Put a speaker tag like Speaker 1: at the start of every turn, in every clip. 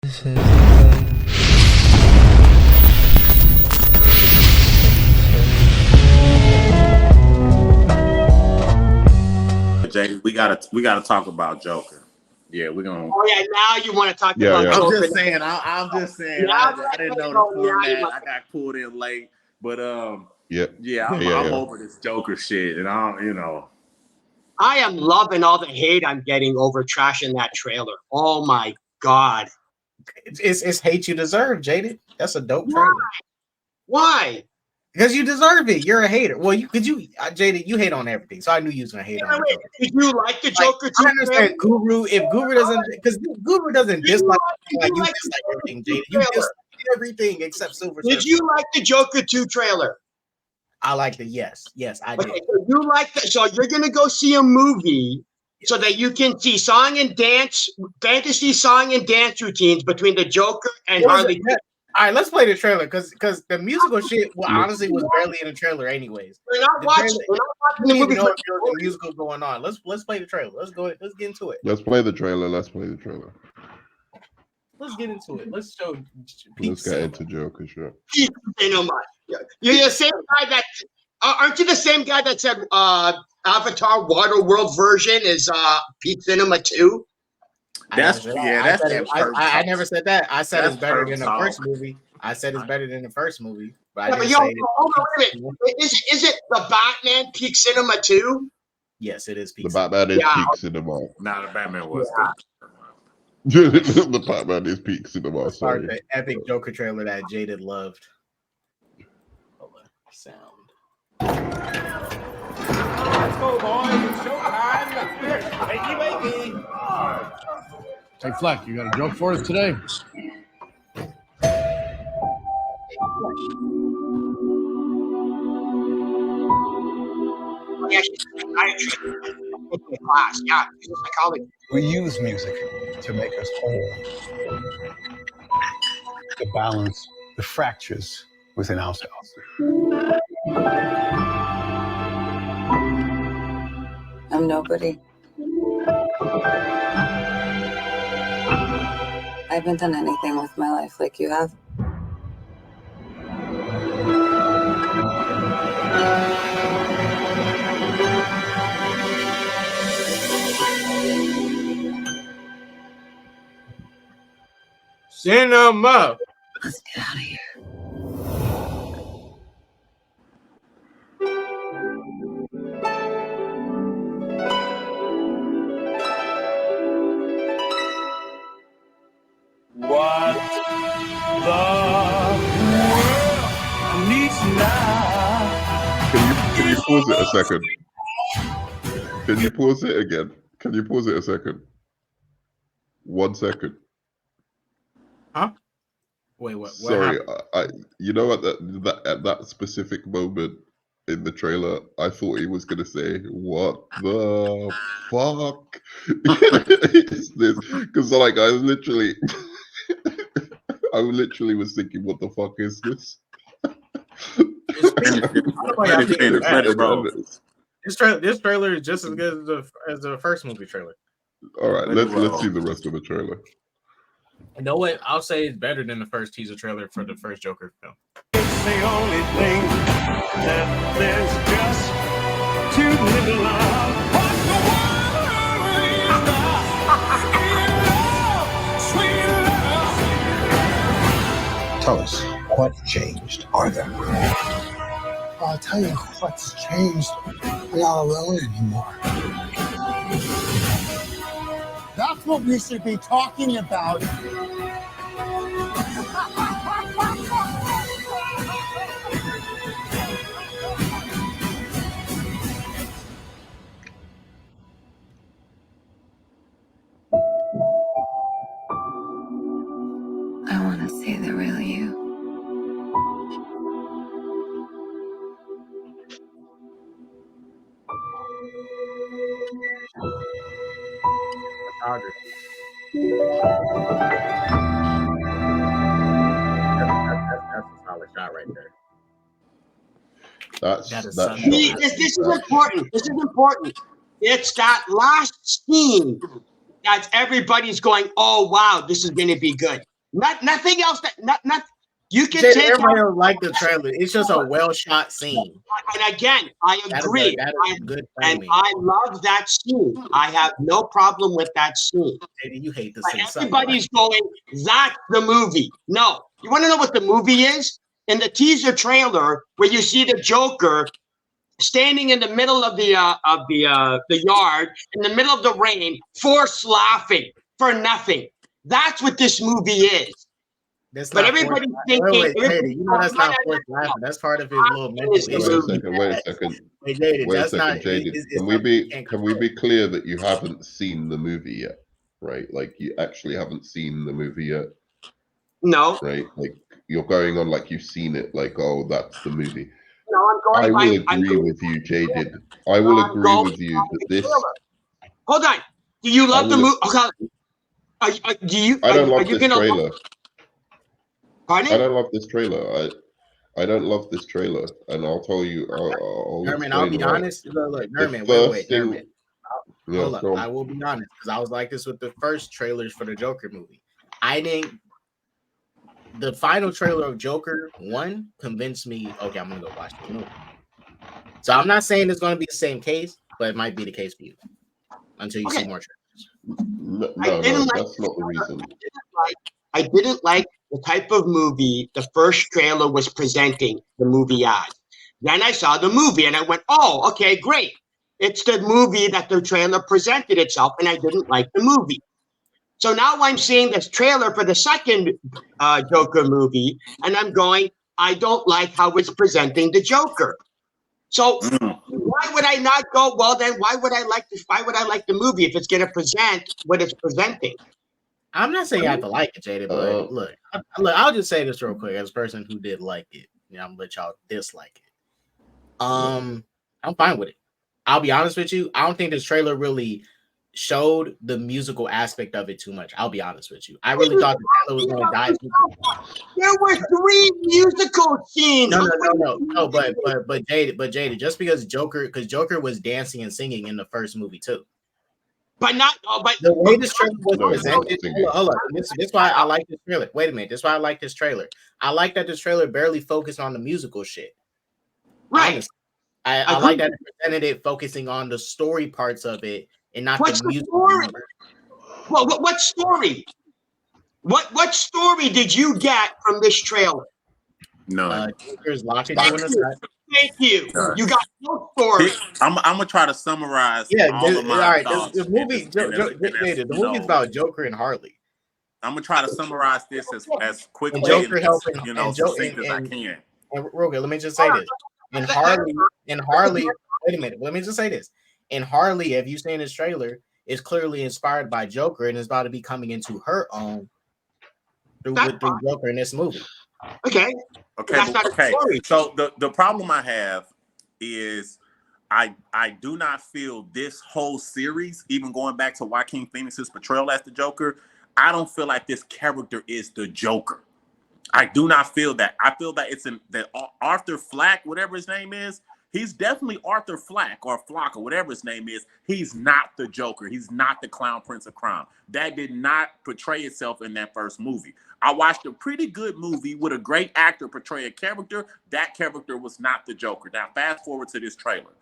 Speaker 1: Jay, we gotta talk about Joker. Yeah, we're gonna.
Speaker 2: Oh yeah, now you want to talk about Joker.
Speaker 1: I'm just saying. I'm just saying. I didn't know the format. I got pulled in late, but I'm over this Joker shit, and
Speaker 2: I am loving all the hate I'm getting over trashing that trailer. Oh my god,
Speaker 3: it's hate you deserve, Jaded. That's a dope trailer.
Speaker 2: Why?
Speaker 3: Because you deserve it. You're a hater. Well, Jaded, you hate on everything, so I knew you was gonna hate on it.
Speaker 2: Did you like the Joker?
Speaker 3: I understand Guru. If Guru doesn't, because Guru doesn't dislike like you dislike everything, Jaded. You dislike everything except Silver Surfer.
Speaker 2: Did you like the Joker 2 trailer?
Speaker 3: I liked it. Yes, I did.
Speaker 2: So you like that? So you're gonna go see a movie so that you can see fantasy song and dance routines between the Joker and Harley Quinn.
Speaker 3: All right, let's play the trailer because the musical shit, honestly, was barely in the trailer, anyways.
Speaker 2: We're not watching the movie.
Speaker 3: Know if there was a musical going on. Let's play the trailer. Let's get into it.
Speaker 4: Let's play the trailer.
Speaker 3: Let's get into it. Let's show.
Speaker 4: Let's get into Joker. Sure.
Speaker 2: Peak cinema. You're the same guy that. Aren't you the same guy that said Avatar Waterworld version is peak cinema too?
Speaker 3: I never said that. I said it's better than the first movie. I said it's better than the first movie. But I didn't say
Speaker 2: hold on a minute. Is it the Batman peak cinema too?
Speaker 3: Yes, it is peak.
Speaker 4: The Batman is peak cinema.
Speaker 1: Nah, the Batman was.
Speaker 4: The Batman is peak cinema.
Speaker 3: Sorry. The epic Joker trailer that Jaded loved. Hold on. Sound.
Speaker 5: Let's go, boys. It's showtime. Wakey.
Speaker 6: Hey, Fleck, you got a joke for us today?
Speaker 7: We use music to make us whole, to balance the fractures within ourselves.
Speaker 8: I'm nobody. I haven't done anything with my life like you have.
Speaker 3: Cinema.
Speaker 8: Let's get out of here.
Speaker 5: What the world needs now.
Speaker 4: Can you pause it a second? Can you pause it again? Can you pause it a second? 1 second.
Speaker 3: Huh? Wait, what?
Speaker 4: Sorry, you know at that specific moment in the trailer, I thought he was gonna say, "What the fuck is this?" Because I literally was thinking, "What the fuck is this?"
Speaker 3: This trailer is just as good as the first movie trailer.
Speaker 4: All right, let's see the rest of the trailer.
Speaker 3: You know what? I'll say it's better than the first teaser trailer for the first Joker film.
Speaker 5: It's the only thing that there's just too little of. What the world is sweet love.
Speaker 7: Tell us, what changed? Are there?
Speaker 9: I'll tell you what's changed. We're not alone anymore. That's what we should be talking about.
Speaker 8: I want to see the real you.
Speaker 3: That's a solid shot right there.
Speaker 4: This
Speaker 2: is important. This is important. It's that last scene that everybody's going, "Oh wow, this is going to be good." Nothing else. Not. You can take.
Speaker 3: Everybody don't like the trailer. It's just a well shot scene.
Speaker 2: And again, I agree.
Speaker 3: That is good
Speaker 2: and I love that scene. I have no problem with that scene.
Speaker 3: You hate the scene.
Speaker 2: Everybody's going, that's the movie. No. You want to know what the movie is? In the teaser trailer, where you see the Joker standing in the middle of the yard, in the middle of the rain, forced laughing for nothing. That's what this movie is. But everybody's thinking,
Speaker 3: you know that's not forced laughing. That's part of his little mental issue.
Speaker 4: Wait a second. Can we be clear that you haven't seen the movie yet? Right? Like you actually haven't seen the movie yet.
Speaker 2: No.
Speaker 4: Right? Like you're going on like you've seen it, like, oh, that's the movie.
Speaker 2: No, I'm going.
Speaker 4: I will agree with you, Jaded. I will agree with you that this.
Speaker 2: Hold on. Do you love the movie? Do you?
Speaker 4: I don't love this trailer.
Speaker 2: Pardon?
Speaker 4: I don't love this trailer. I don't love this trailer, and I'll tell you.
Speaker 3: Nerman, I'll be honest. Look, Nerman, wait, Nerman. Hold up. I will be honest, because I was like this with the first trailers for the Joker movie. The final trailer of Joker 1 convinced me, okay, I'm going to go watch the movie. So I'm not saying it's going to be the same case, but it might be the case for you until you see more trailers.
Speaker 4: No, that's not the reason.
Speaker 2: I didn't like the type of movie the first trailer was presenting the movie as. Then I saw the movie and I went, oh, okay, great. It's the movie that the trailer presented itself, and I didn't like the movie. So now I'm seeing this trailer for the second Joker movie, and I'm going, I don't like how it's presenting the Joker. So why would I not go? Well, then why would I like this? Why would I like the movie if it's going to present what it's presenting?
Speaker 3: I'm not saying you have to like it, Jada, but look, I'll just say this real quick as a person who did like it. I'm gonna let y'all dislike it. I'm fine with it. I'll be honest with you. I don't think this trailer really showed the musical aspect of it too much. I'll be honest with you. I really thought the trailer was going to dive.
Speaker 2: There were 3 musical scenes.
Speaker 3: No. But Jada, just because Joker was dancing and singing in the first movie too.
Speaker 2: But not. But
Speaker 3: the way this trailer was presented. Hold on. This is why I like this trailer. Wait a minute. This is why I like this trailer. I like that this trailer barely focused on the musical shit.
Speaker 2: Right.
Speaker 3: Honestly. I like that it presented it focusing on the story parts of it. And not the music.
Speaker 2: Story? Well, what story? What story did you get from this trailer?
Speaker 1: No.
Speaker 3: Joker's locking you in a set.
Speaker 2: Thank you. You got no story.
Speaker 1: I'm gonna try to summarize.
Speaker 3: All right. The movie's about Joker and Harley.
Speaker 1: I'm gonna try to summarize this as quickly
Speaker 3: and Joker helping,
Speaker 1: succinct as I can.
Speaker 3: And real good, let me just say this. And Harley. Wait a minute. Let me just say this. And Harley, if you've seen this trailer, is clearly inspired by Joker and is about to be coming into her own through Joker in this movie.
Speaker 2: Okay.
Speaker 1: So the problem I have is I do not feel this whole series, even going back to Joaquin Phoenix's portrayal as the Joker, I don't feel like this character is the Joker. I do not feel that. I feel that that Arthur Fleck, whatever his name is, he's definitely Arthur Fleck or Flock or whatever his name is. He's not the Joker. He's not the Clown Prince of Crime. That did not portray itself in that first movie. I watched a pretty good movie with a great actor portray a character. That character was not the Joker. Now, fast forward to this trailer.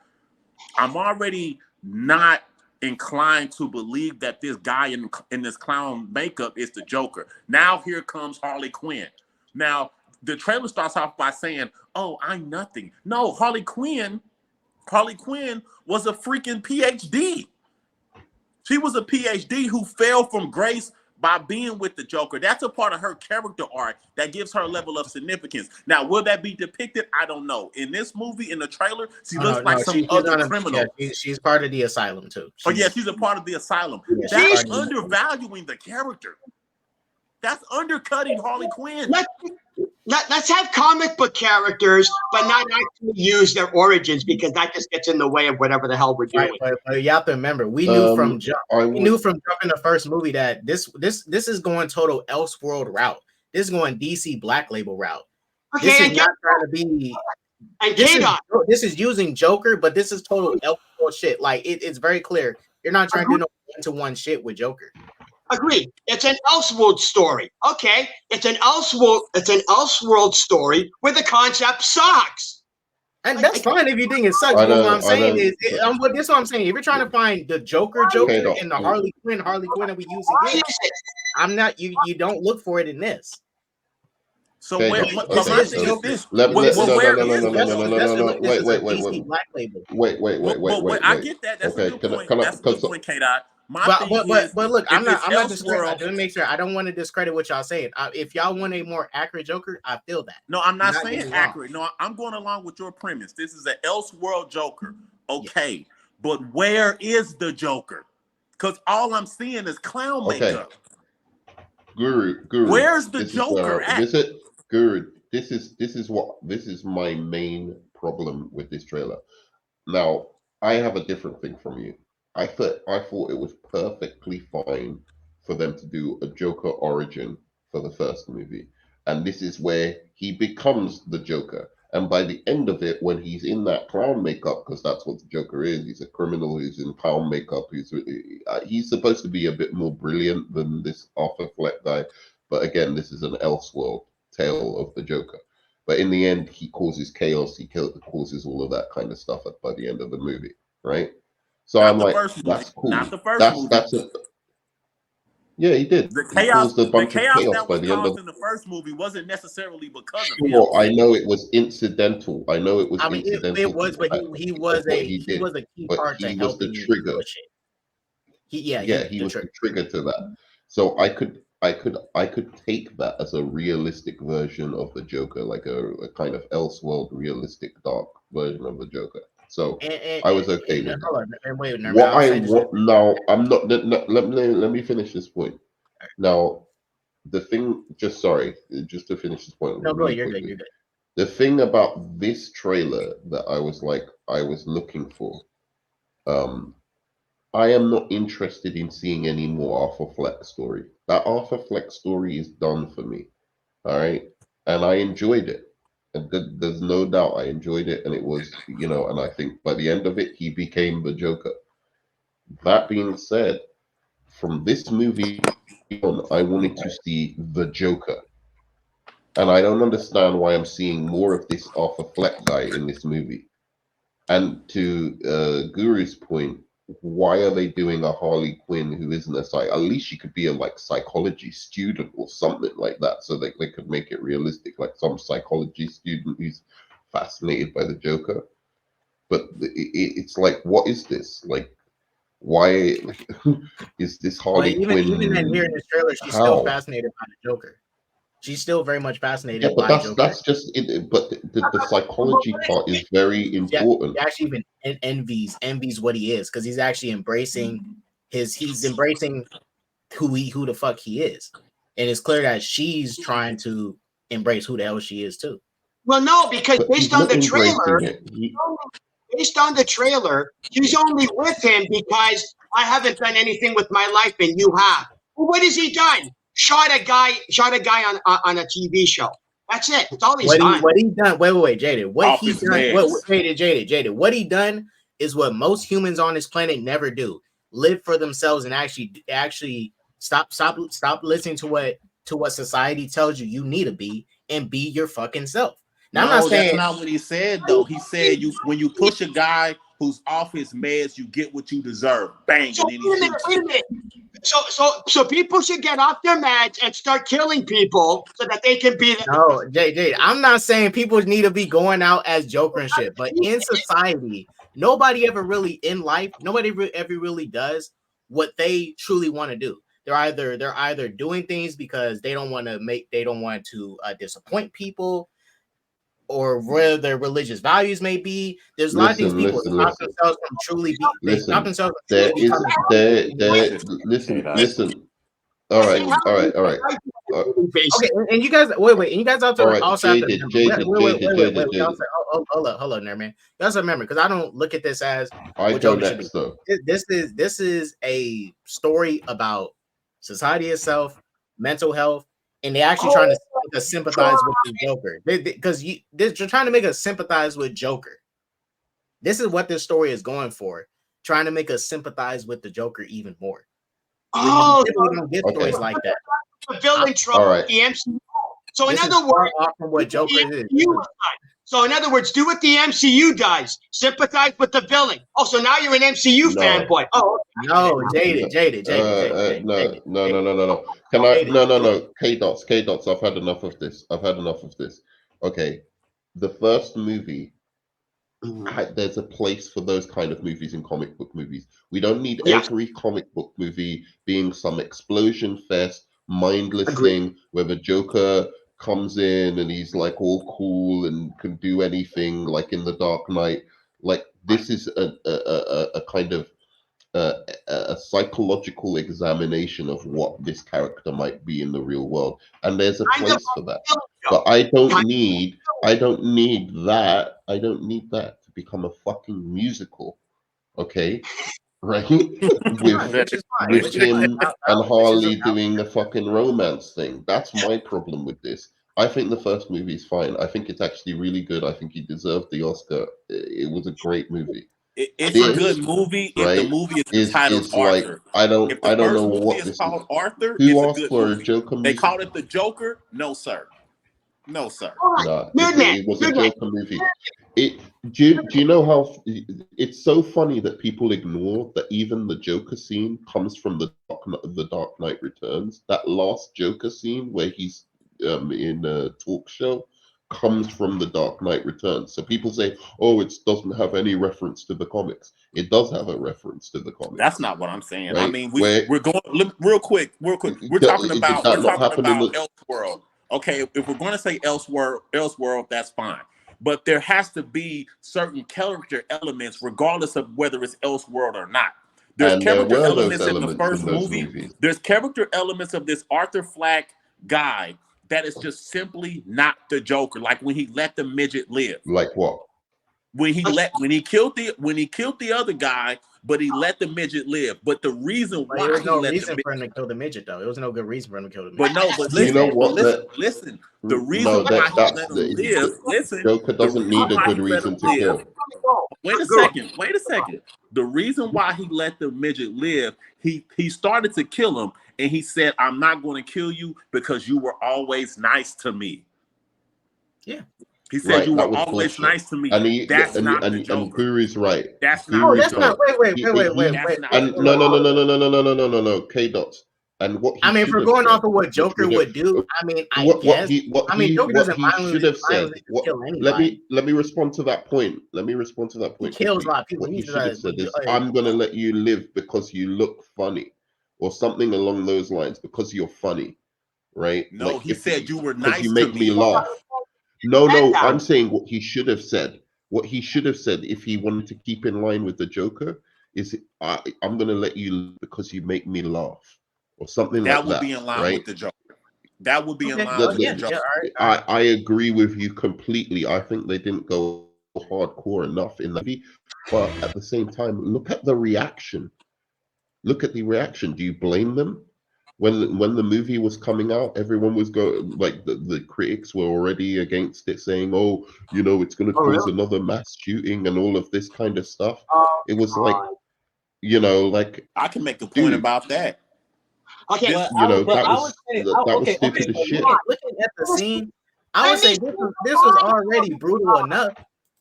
Speaker 1: I'm already not inclined to believe that this guy in this clown makeup is the Joker. Now here comes Harley Quinn. Now, the trailer starts off by saying, oh, I'm nothing. No, Harley Quinn was a freaking PhD. She was a PhD who fell from grace by being with the Joker. That's a part of her character arc that gives her a level of significance. Now, will that be depicted? I don't know. In this movie, in the trailer, she looks like some other criminal.
Speaker 3: Yeah, she's part of the asylum, too.
Speaker 1: She's a part of the asylum.
Speaker 3: Yeah,
Speaker 1: that's undervaluing the character. That's undercutting Harley Quinn.
Speaker 2: Let's have comic book characters, but not actually use their origins, because that just gets in the way of whatever the hell we're doing.
Speaker 3: Right, but you have to remember, we knew from jump in the first movie that this is going total Elseworld route. This is going DC Black Label route.
Speaker 2: Okay,
Speaker 3: this is not trying to be. This is using Joker, but this is total Elseworld shit. Like it's very clear. You're not trying to do no one-to-one shit with Joker.
Speaker 2: Agreed. It's an Elseworld story. Okay, it's an Elseworld story where the concept sucks.
Speaker 3: And that's fine if you think it sucks. But what I'm saying is, this is what I'm saying. If you're trying to find the Joker and the Harley Quinn that we use again, I'm not. You don't look for it in this.
Speaker 1: So where? But my thing is this. Wait. I get that. That's a good point. That's a good point, K-Dot.
Speaker 3: But look, I'm not discrediting. I didn't make sure. I don't want to discredit what y'all saying. If y'all want a more accurate Joker, I feel that.
Speaker 1: No, I'm not saying accurate. No, I'm going along with your premise. This is an Elseworld Joker. Okay, but where is the Joker? Because all I'm seeing is clown makeup.
Speaker 4: Guru.
Speaker 1: Where's the Joker at?
Speaker 4: Guru, this is my main problem with this trailer. Now, I have a different thing from you. I thought it was perfectly fine for them to do a Joker origin for the first movie. And this is where he becomes the Joker. And by the end of it, when he's in that clown makeup, because that's what the Joker is, he's a criminal who's in clown makeup. He's supposed to be a bit more brilliant than this Arthur Fleck guy. But again, this is an Elseworld tale of the Joker. But in the end, he causes chaos. He causes all of that kind of stuff by the end of the movie, right? So I'm like, that's cool.
Speaker 1: Not the first movie.
Speaker 4: Yeah, he did.
Speaker 1: The chaos
Speaker 4: that was
Speaker 1: caused in the first movie wasn't necessarily because of him.
Speaker 4: I know it was incidental. Incidental.
Speaker 3: It was, but he was a key part to helping
Speaker 4: the trigger.
Speaker 3: Push it. He was
Speaker 4: the trigger to that. So I could take that as a realistic version of the Joker, like a kind of Elseworld realistic dark version of the Joker. So I was okay with that. I'm not. Let me finish this point. Now, the thing, just to finish this point.
Speaker 3: No, you're good.
Speaker 4: The thing about this trailer that I was looking for, I am not interested in seeing any more Arthur Fleck story. That Arthur Fleck story is done for me. All right, and I enjoyed it. And there's no doubt I enjoyed it, and it was, and I think by the end of it, he became the Joker. That being said, from this movie on, I wanted to see the Joker. And I don't understand why I'm seeing more of this Arthur Fleck guy in this movie. And to Guru's point, why are they doing a Harley Quinn who isn't a at least she could be a psychology student or something like that, so they could make it realistic, like some psychology student who's fascinated by the Joker. But it's like, what is this? Like, why is this Harley Quinn?
Speaker 3: Even in here in this trailer, she's still fascinated by the Joker. She's still very much fascinated by Joker.
Speaker 4: That's just it. But the psychology part is very important.
Speaker 3: He actually even envies what he is, because he's actually embracing who the fuck he is. And it's clear that she's trying to embrace who the hell she is too.
Speaker 2: Well, no, because based on the trailer, she's only with him because I haven't done anything with my life and you have. Well, what has he done? Shot a guy on a TV show. That's it. That's all he's done.
Speaker 3: What he done? Wait, Jaded. What he done? Jaded. What he done is what most humans on this planet never do: live for themselves and actually stop listening to what society tells you need to be, and be your fucking self. Now, I'm not saying
Speaker 1: that's not what he said though. He said when you push a guy who's off his meds, you get what you deserve. Bang.
Speaker 2: So, wait a minute. So people should get off their meds and start killing people so that they can be.
Speaker 3: No, Jay, I'm not saying people need to be going out as Joker and shit, but in society, nobody ever really in life, nobody ever really does what they truly want to do. They're either doing things because they don't want to disappoint people, or where their religious values may be. There's a lot of these people stop themselves from truly becoming.
Speaker 4: Listen. All right.
Speaker 3: Okay, and you guys, wait, and you guys also have to hold up there, man. You guys remember, because I don't look at this as this is a story about society itself, mental health, and they're actually trying to sympathize with the Joker, because you're trying to make us sympathize with Joker. This is what this story is going for, trying to make us sympathize with the Joker even more.
Speaker 2: Oh,
Speaker 3: People don't get stories like that.
Speaker 2: the villain trope
Speaker 4: All right.
Speaker 2: with the MCU. So in
Speaker 3: This
Speaker 2: other
Speaker 3: is far
Speaker 2: words,
Speaker 3: off from what Joker
Speaker 2: the
Speaker 3: is.
Speaker 2: MCU has done. So in other words, do what the MCU does. Sympathize with the villain. Oh, so now you're an MCU
Speaker 4: No.
Speaker 2: fanboy. Oh,
Speaker 3: No, jaded.
Speaker 4: No. Can I? No. K-Dots. I've had enough of this. Okay. The first movie, there's a place for those kind of movies in comic book movies. We don't need every comic book movie being some explosion fest, mindless thing where the Joker comes in and he's like all cool and can do anything, like in The Dark Knight. Like this is a kind of a psychological examination of what this character might be in the real world, and there's a place for that. But I don't need that. I don't need that to become a fucking musical. Okay, right? with him and Harley doing a fucking romance thing. That's my problem with this. I think the first movie is fine. I think it's actually really good. I think he deserved the Oscar. It was a great movie.
Speaker 1: It's a good movie if the movie is entitled Arthur.
Speaker 4: Like, I don't know what
Speaker 1: this
Speaker 4: this
Speaker 1: is called Arthur.
Speaker 4: Who
Speaker 1: it's
Speaker 4: asked
Speaker 1: a good
Speaker 4: for
Speaker 1: movie.
Speaker 4: a Joker movie?
Speaker 1: They called it the Joker. No, sir.
Speaker 4: Nah, it was a Joker movie. Do you know how it's so funny that people ignore that even the Joker scene comes from the Dark Knight Returns. That last Joker scene where he's in a talk show comes from the Dark Knight Returns. So people say, "Oh, it doesn't have any reference to the comics." It does have a reference to the comics.
Speaker 1: That's not what I'm saying.
Speaker 4: Right?
Speaker 1: I mean, we're going real quick. We're talking about Elseworld. Okay, if we're going to say Elseworld, that's fine. But there has to be certain character elements, regardless of whether it's Elseworld or not. There's character elements in the first movie. There's character elements of this Arthur Fleck guy that is just simply not the Joker. Like when he let the midget live.
Speaker 4: Like what?
Speaker 1: When he killed the other guy, but he let the midget live. But the reason why
Speaker 3: there was no reason for him to kill the midget, though. It was no good reason for him to kill the midget.
Speaker 1: But listen,
Speaker 4: you know what?
Speaker 1: Listen. The reason why he let him live. Listen,
Speaker 4: Joker doesn't need a good reason to kill.
Speaker 1: Wait a second. The reason why he let the midget live, he started to kill him, and he said, "I'm not going to kill you because you were always nice to me."
Speaker 3: Yeah.
Speaker 1: He said you were always nice to me. That's not the Joker.
Speaker 4: And Guru's right.
Speaker 1: That's not.
Speaker 3: That's not. Wait.
Speaker 4: No. K-Dots. And what
Speaker 3: I mean, if we're going off of what Joker would do, I mean, Joker doesn't
Speaker 4: should have said.
Speaker 3: Kill anybody.
Speaker 4: Let me respond to that point. He
Speaker 3: kills a lot of people.
Speaker 4: What he should have said is, "I'm going to let you live because you look funny," or something along those lines, because you're funny, right?
Speaker 1: No,
Speaker 4: like
Speaker 1: he said you were nice.
Speaker 4: You make me laugh. No, I'm saying what he should have said. What he should have said if he wanted to keep in line with the Joker is, "I'm going to let you live because you make me laugh," or something like that. That would be in line with
Speaker 1: the Joker. That would be in line with the Joker.
Speaker 4: I agree with you completely. I think they didn't go hardcore enough in the movie, but at the same time, look at the reaction. Do you blame them? When the movie was coming out, everyone was the critics were already against it, saying, "Oh, it's going to cause another mass shooting and all of this kind of stuff." It was
Speaker 1: I can make a point about that.
Speaker 2: Okay,
Speaker 4: that was stupid as shit.
Speaker 3: Looking at the scene, I would say this was already brutal enough.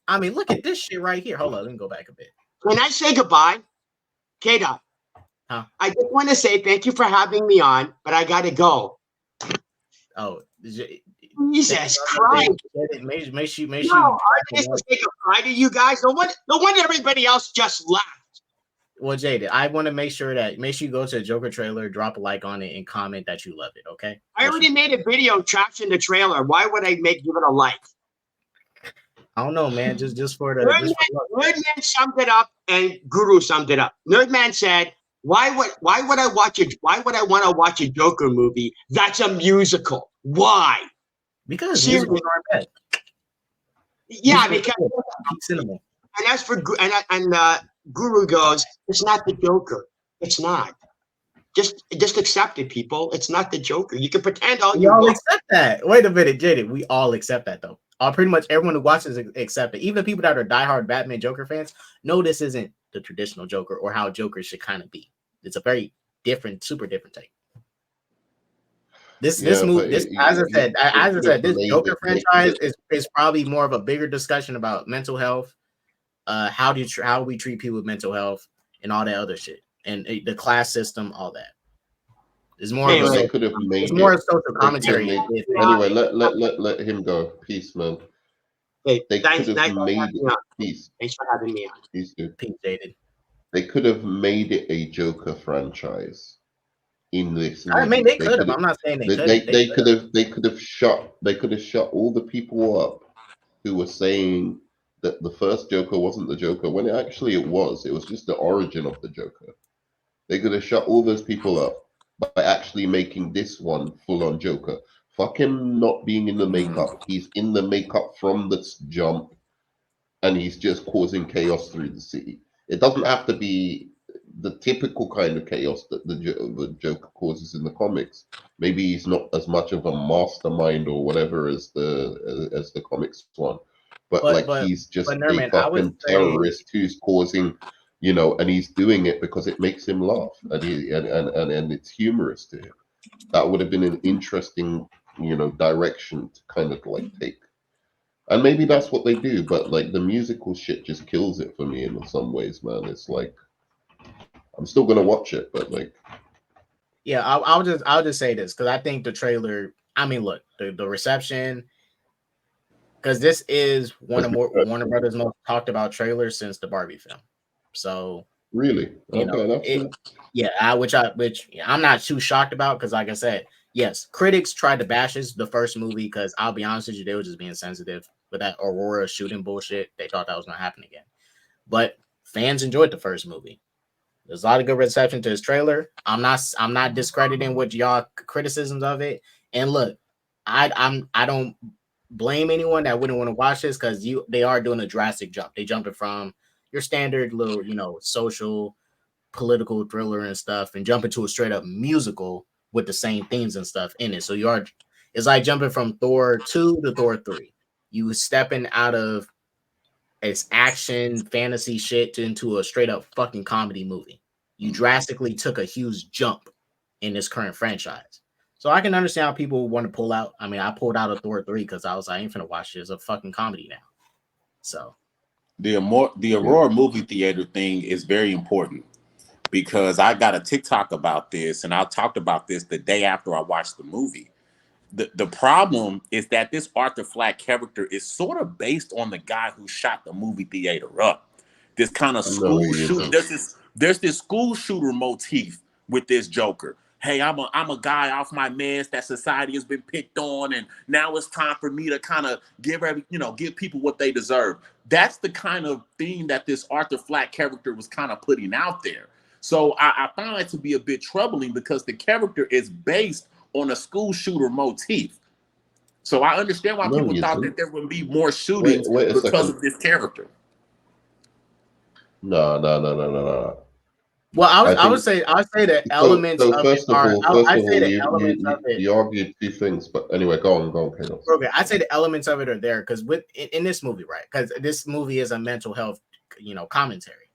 Speaker 3: I mean, look at this shit right here. Hold on, let me go back a bit.
Speaker 2: Can I say goodbye, K-Dot? I just want to say thank you for having me on, but I gotta go.
Speaker 3: Oh,
Speaker 2: Jesus Christ!
Speaker 3: Make sure.
Speaker 2: No, I just say goodbye to you guys. No wonder everybody else just left.
Speaker 3: Well, Jada, I want to make sure you go to the Joker trailer, drop a like on it, and comment that you love it. Okay?
Speaker 2: I already made a video trashing the trailer. Why would I give it a like?
Speaker 3: I don't know, man. Just for the
Speaker 2: Nerdman summed it up, and Guru summed it up. Nerdman said, Why would I want to watch a Joker movie that's a musical? Why?
Speaker 3: Because musicals aren't bad.
Speaker 2: Yeah, because
Speaker 3: cinema.
Speaker 2: And as for Guru goes, it's not the Joker. It's not. Just accept it, people. It's not the Joker. You can pretend all you want.
Speaker 3: We all accept that. Wait a minute, Jaden. We all accept that, though. Pretty much everyone who watches accept it. Even people that are diehard Batman Joker fans know this isn't the traditional Joker or how Joker should kind of be. It's a very super different take. This
Speaker 4: Yeah,
Speaker 3: movie,
Speaker 4: but
Speaker 3: this
Speaker 4: it,
Speaker 3: as I
Speaker 4: you
Speaker 3: said, this
Speaker 4: made
Speaker 3: Joker
Speaker 4: it.
Speaker 3: franchise is probably more of a bigger discussion about mental health, how we treat people with mental health, and all that other shit, and the class system, all that. It's more of a
Speaker 4: They could have made
Speaker 3: it's more a social
Speaker 4: They could have
Speaker 3: commentary.
Speaker 4: made. Anyway, let him go. Peace, man.
Speaker 2: Hey,
Speaker 4: They
Speaker 2: thanks,
Speaker 4: could have
Speaker 2: thanks for
Speaker 4: made
Speaker 2: having me on.
Speaker 4: peace.
Speaker 2: Thanks for having me on.
Speaker 4: Peace, dude.
Speaker 3: Peace, David.
Speaker 4: They could have made it a Joker franchise in this
Speaker 3: I mean,
Speaker 4: movie.
Speaker 3: they could have. I'm not saying they couldn't.
Speaker 4: They could have shut all the people up who were saying that the first Joker wasn't the Joker when it was. It was just the origin of the Joker. They could have shut all those people up by actually making this one full on Joker. Fuck him not being in the makeup. He's in the makeup from the jump, and he's just causing chaos through the city. It doesn't have to be the typical kind of chaos that the Joker causes in the comics. Maybe he's not as much of a mastermind or whatever as the comics one, but he's just a
Speaker 3: Nerman,
Speaker 4: fucking terrorist who's causing, and he's doing it because it makes him laugh, and it's humorous to him. That would have been an interesting, direction to kind of take. And maybe that's what they do, but the musical shit just kills it for me in some ways, man. It's I'm still gonna watch it, but
Speaker 3: yeah, I'll just say this because I think the trailer. I mean, look, the reception, because this is one of Warner Brothers' most talked about trailers since the Barbie film. So
Speaker 4: really,
Speaker 3: which I'm not too shocked about because, like I said, yes, critics tried to bash the first movie because I'll be honest with you, they were just being sensitive with that Aurora shooting bullshit. They thought that was gonna happen again, but fans enjoyed the first movie. There's a lot of good reception to his trailer. I'm not discrediting what y'all criticisms of it. And look, I don't blame anyone that wouldn't want to watch this because they are doing a drastic jump. They jumping from your standard little social political thriller and stuff and jumping to a straight up musical with the same themes and stuff in it. So it's like jumping from Thor 2 to Thor 3. You stepping out of it's action fantasy shit into a straight up fucking comedy movie. You drastically took a huge jump in this current franchise. So I can understand how people want to pull out. I mean, I pulled out of Thor 3 because I was like, I ain't finna watch this. It's a fucking comedy now. So
Speaker 1: the Aurora movie theater thing is very important because I got a TikTok about this and I talked about this the day after I watched the movie. The problem is that this Arthur Fleck character is sort of based on the guy who shot the movie theater up. This kind of school shooter. There's this school shooter motif with this Joker. Hey, I'm a guy off my meds that society has been picked on, and now it's time for me to kind of give people what they deserve. That's the kind of thing that this Arthur Fleck character was kind of putting out there. So I find it to be a bit troubling because the character is based on a school shooter motif. So I understand why people thought that there would be more shootings because of this character.
Speaker 4: No.
Speaker 3: Well, I would say the elements of it are. I'd say the elements of it.
Speaker 4: You argued two things, but anyway, go on, Kados.
Speaker 3: Okay, I'd say the elements of it are there because in this movie, right? Because this movie is a mental health, commentary,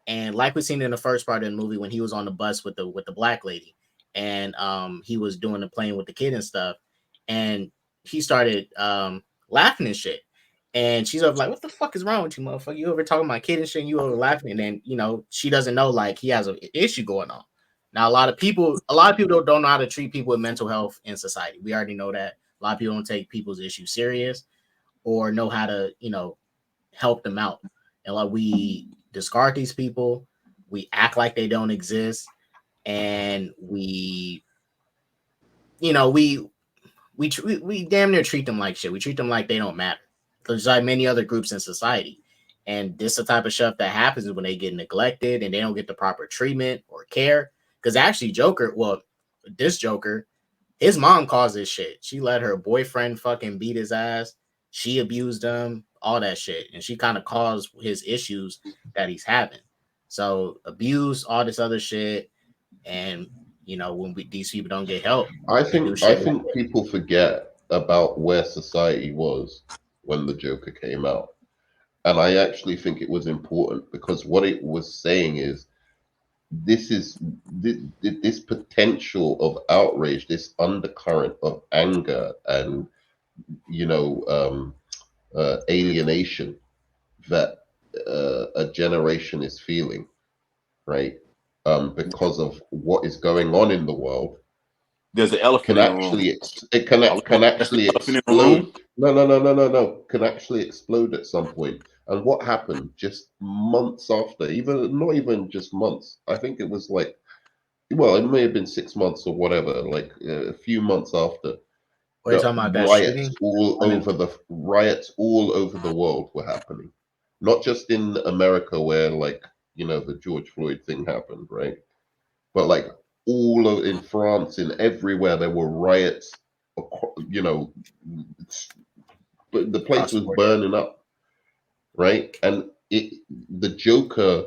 Speaker 3: and like we've seen in the first part of the movie when he was on the bus with the black lady, and he was playing with the kid and stuff, and he started laughing and shit. And she's like, what the fuck is wrong with you, motherfucker? You over talking about my kid and shit, and you over laughing. And then, she doesn't know, he has an issue going on. Now, a lot of people don't know how to treat people with mental health in society. We already know that. A lot of people don't take people's issues serious or know how to, help them out. And we discard these people. We act like they don't exist. And we damn near treat them like shit. We treat them like they don't matter. There's like many other groups in society. And this is the type of stuff that happens when they get neglected and they don't get the proper treatment or care. Because actually this Joker, his mom caused this shit. She let her boyfriend fucking beat his ass. She abused him, all that shit. And she kind of caused his issues that he's having. So abuse, all this other shit. And, when these people don't get help.
Speaker 4: I think people forget about where society was when the Joker came out. And I actually think it was important because what it was saying is this potential of outrage, this undercurrent of anger and alienation that a generation is feeling, right? Because of what is going on in the world,
Speaker 1: There's an elephant in the room.
Speaker 4: Can actually explode. No. Can actually explode at some point. And what happened just months after, even not even just months. I think it was like, well, it may have been 6 months or whatever, like a few months after.
Speaker 3: What are you talking about? That shooting?
Speaker 4: Riots all over the world were happening, not just in America where the George Floyd thing happened, right? But like in France, in everywhere there were riots. But the place was burning up, right? And the Joker,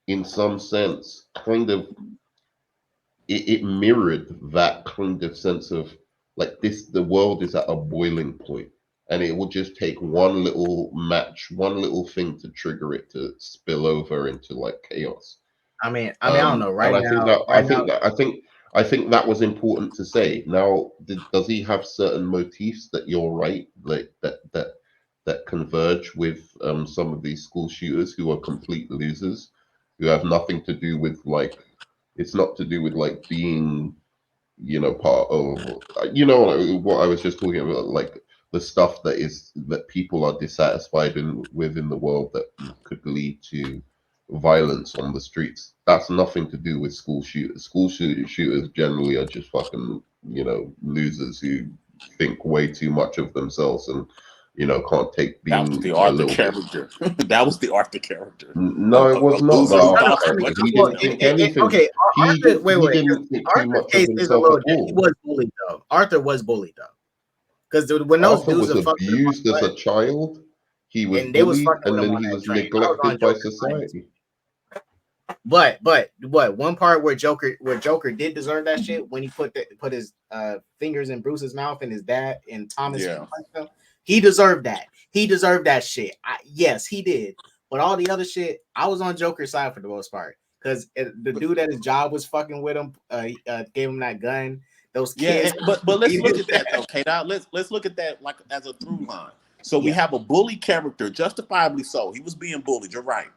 Speaker 4: in some sense, kind of it mirrored that kind of sense of like the world is at a boiling point, and it will just take one little match, one little thing to trigger it to spill over into like chaos.
Speaker 3: I mean, I don't know. Right now,
Speaker 4: I think that was important to say. Now, does he have certain motifs that you're right, like that converge with some of these school shooters who are complete losers, who have nothing to do with it's not to do with like being, part of, what I was just talking about, like the stuff that people are dissatisfied with in the world that could lead to violence on the streets. That's nothing to do with school shooters. Shooters generally are just fucking, losers who think way too much of themselves and, can't take being
Speaker 1: that was the Arthur character. That was the Arthur character.
Speaker 4: No, it was not the Arthur character. He didn't think anything.
Speaker 3: Okay, Arthur, wait.
Speaker 4: Didn't think too much
Speaker 3: case
Speaker 4: of
Speaker 3: is a
Speaker 4: himself
Speaker 3: little.
Speaker 4: at all.
Speaker 3: He was bullied though. Arthur was bullied though, because when those
Speaker 4: Arthur
Speaker 3: dudes
Speaker 4: was abused as a child, he was bullied, and then he was neglected by society.
Speaker 3: But one part where Joker did deserve that shit when he put his fingers in Bruce's mouth and his dad and Thomas.
Speaker 1: Yeah.
Speaker 3: He deserved that. He deserved that shit. Yes, he did. But all the other shit, I was on Joker's side for the most part, because the dude at his job was fucking with him, gave him that gun. Those kids.
Speaker 1: Yeah, but let's look at that though, K-Dot. Let's look at that like as a through line. So we have a bully character, justifiably so. He was being bullied. You're right.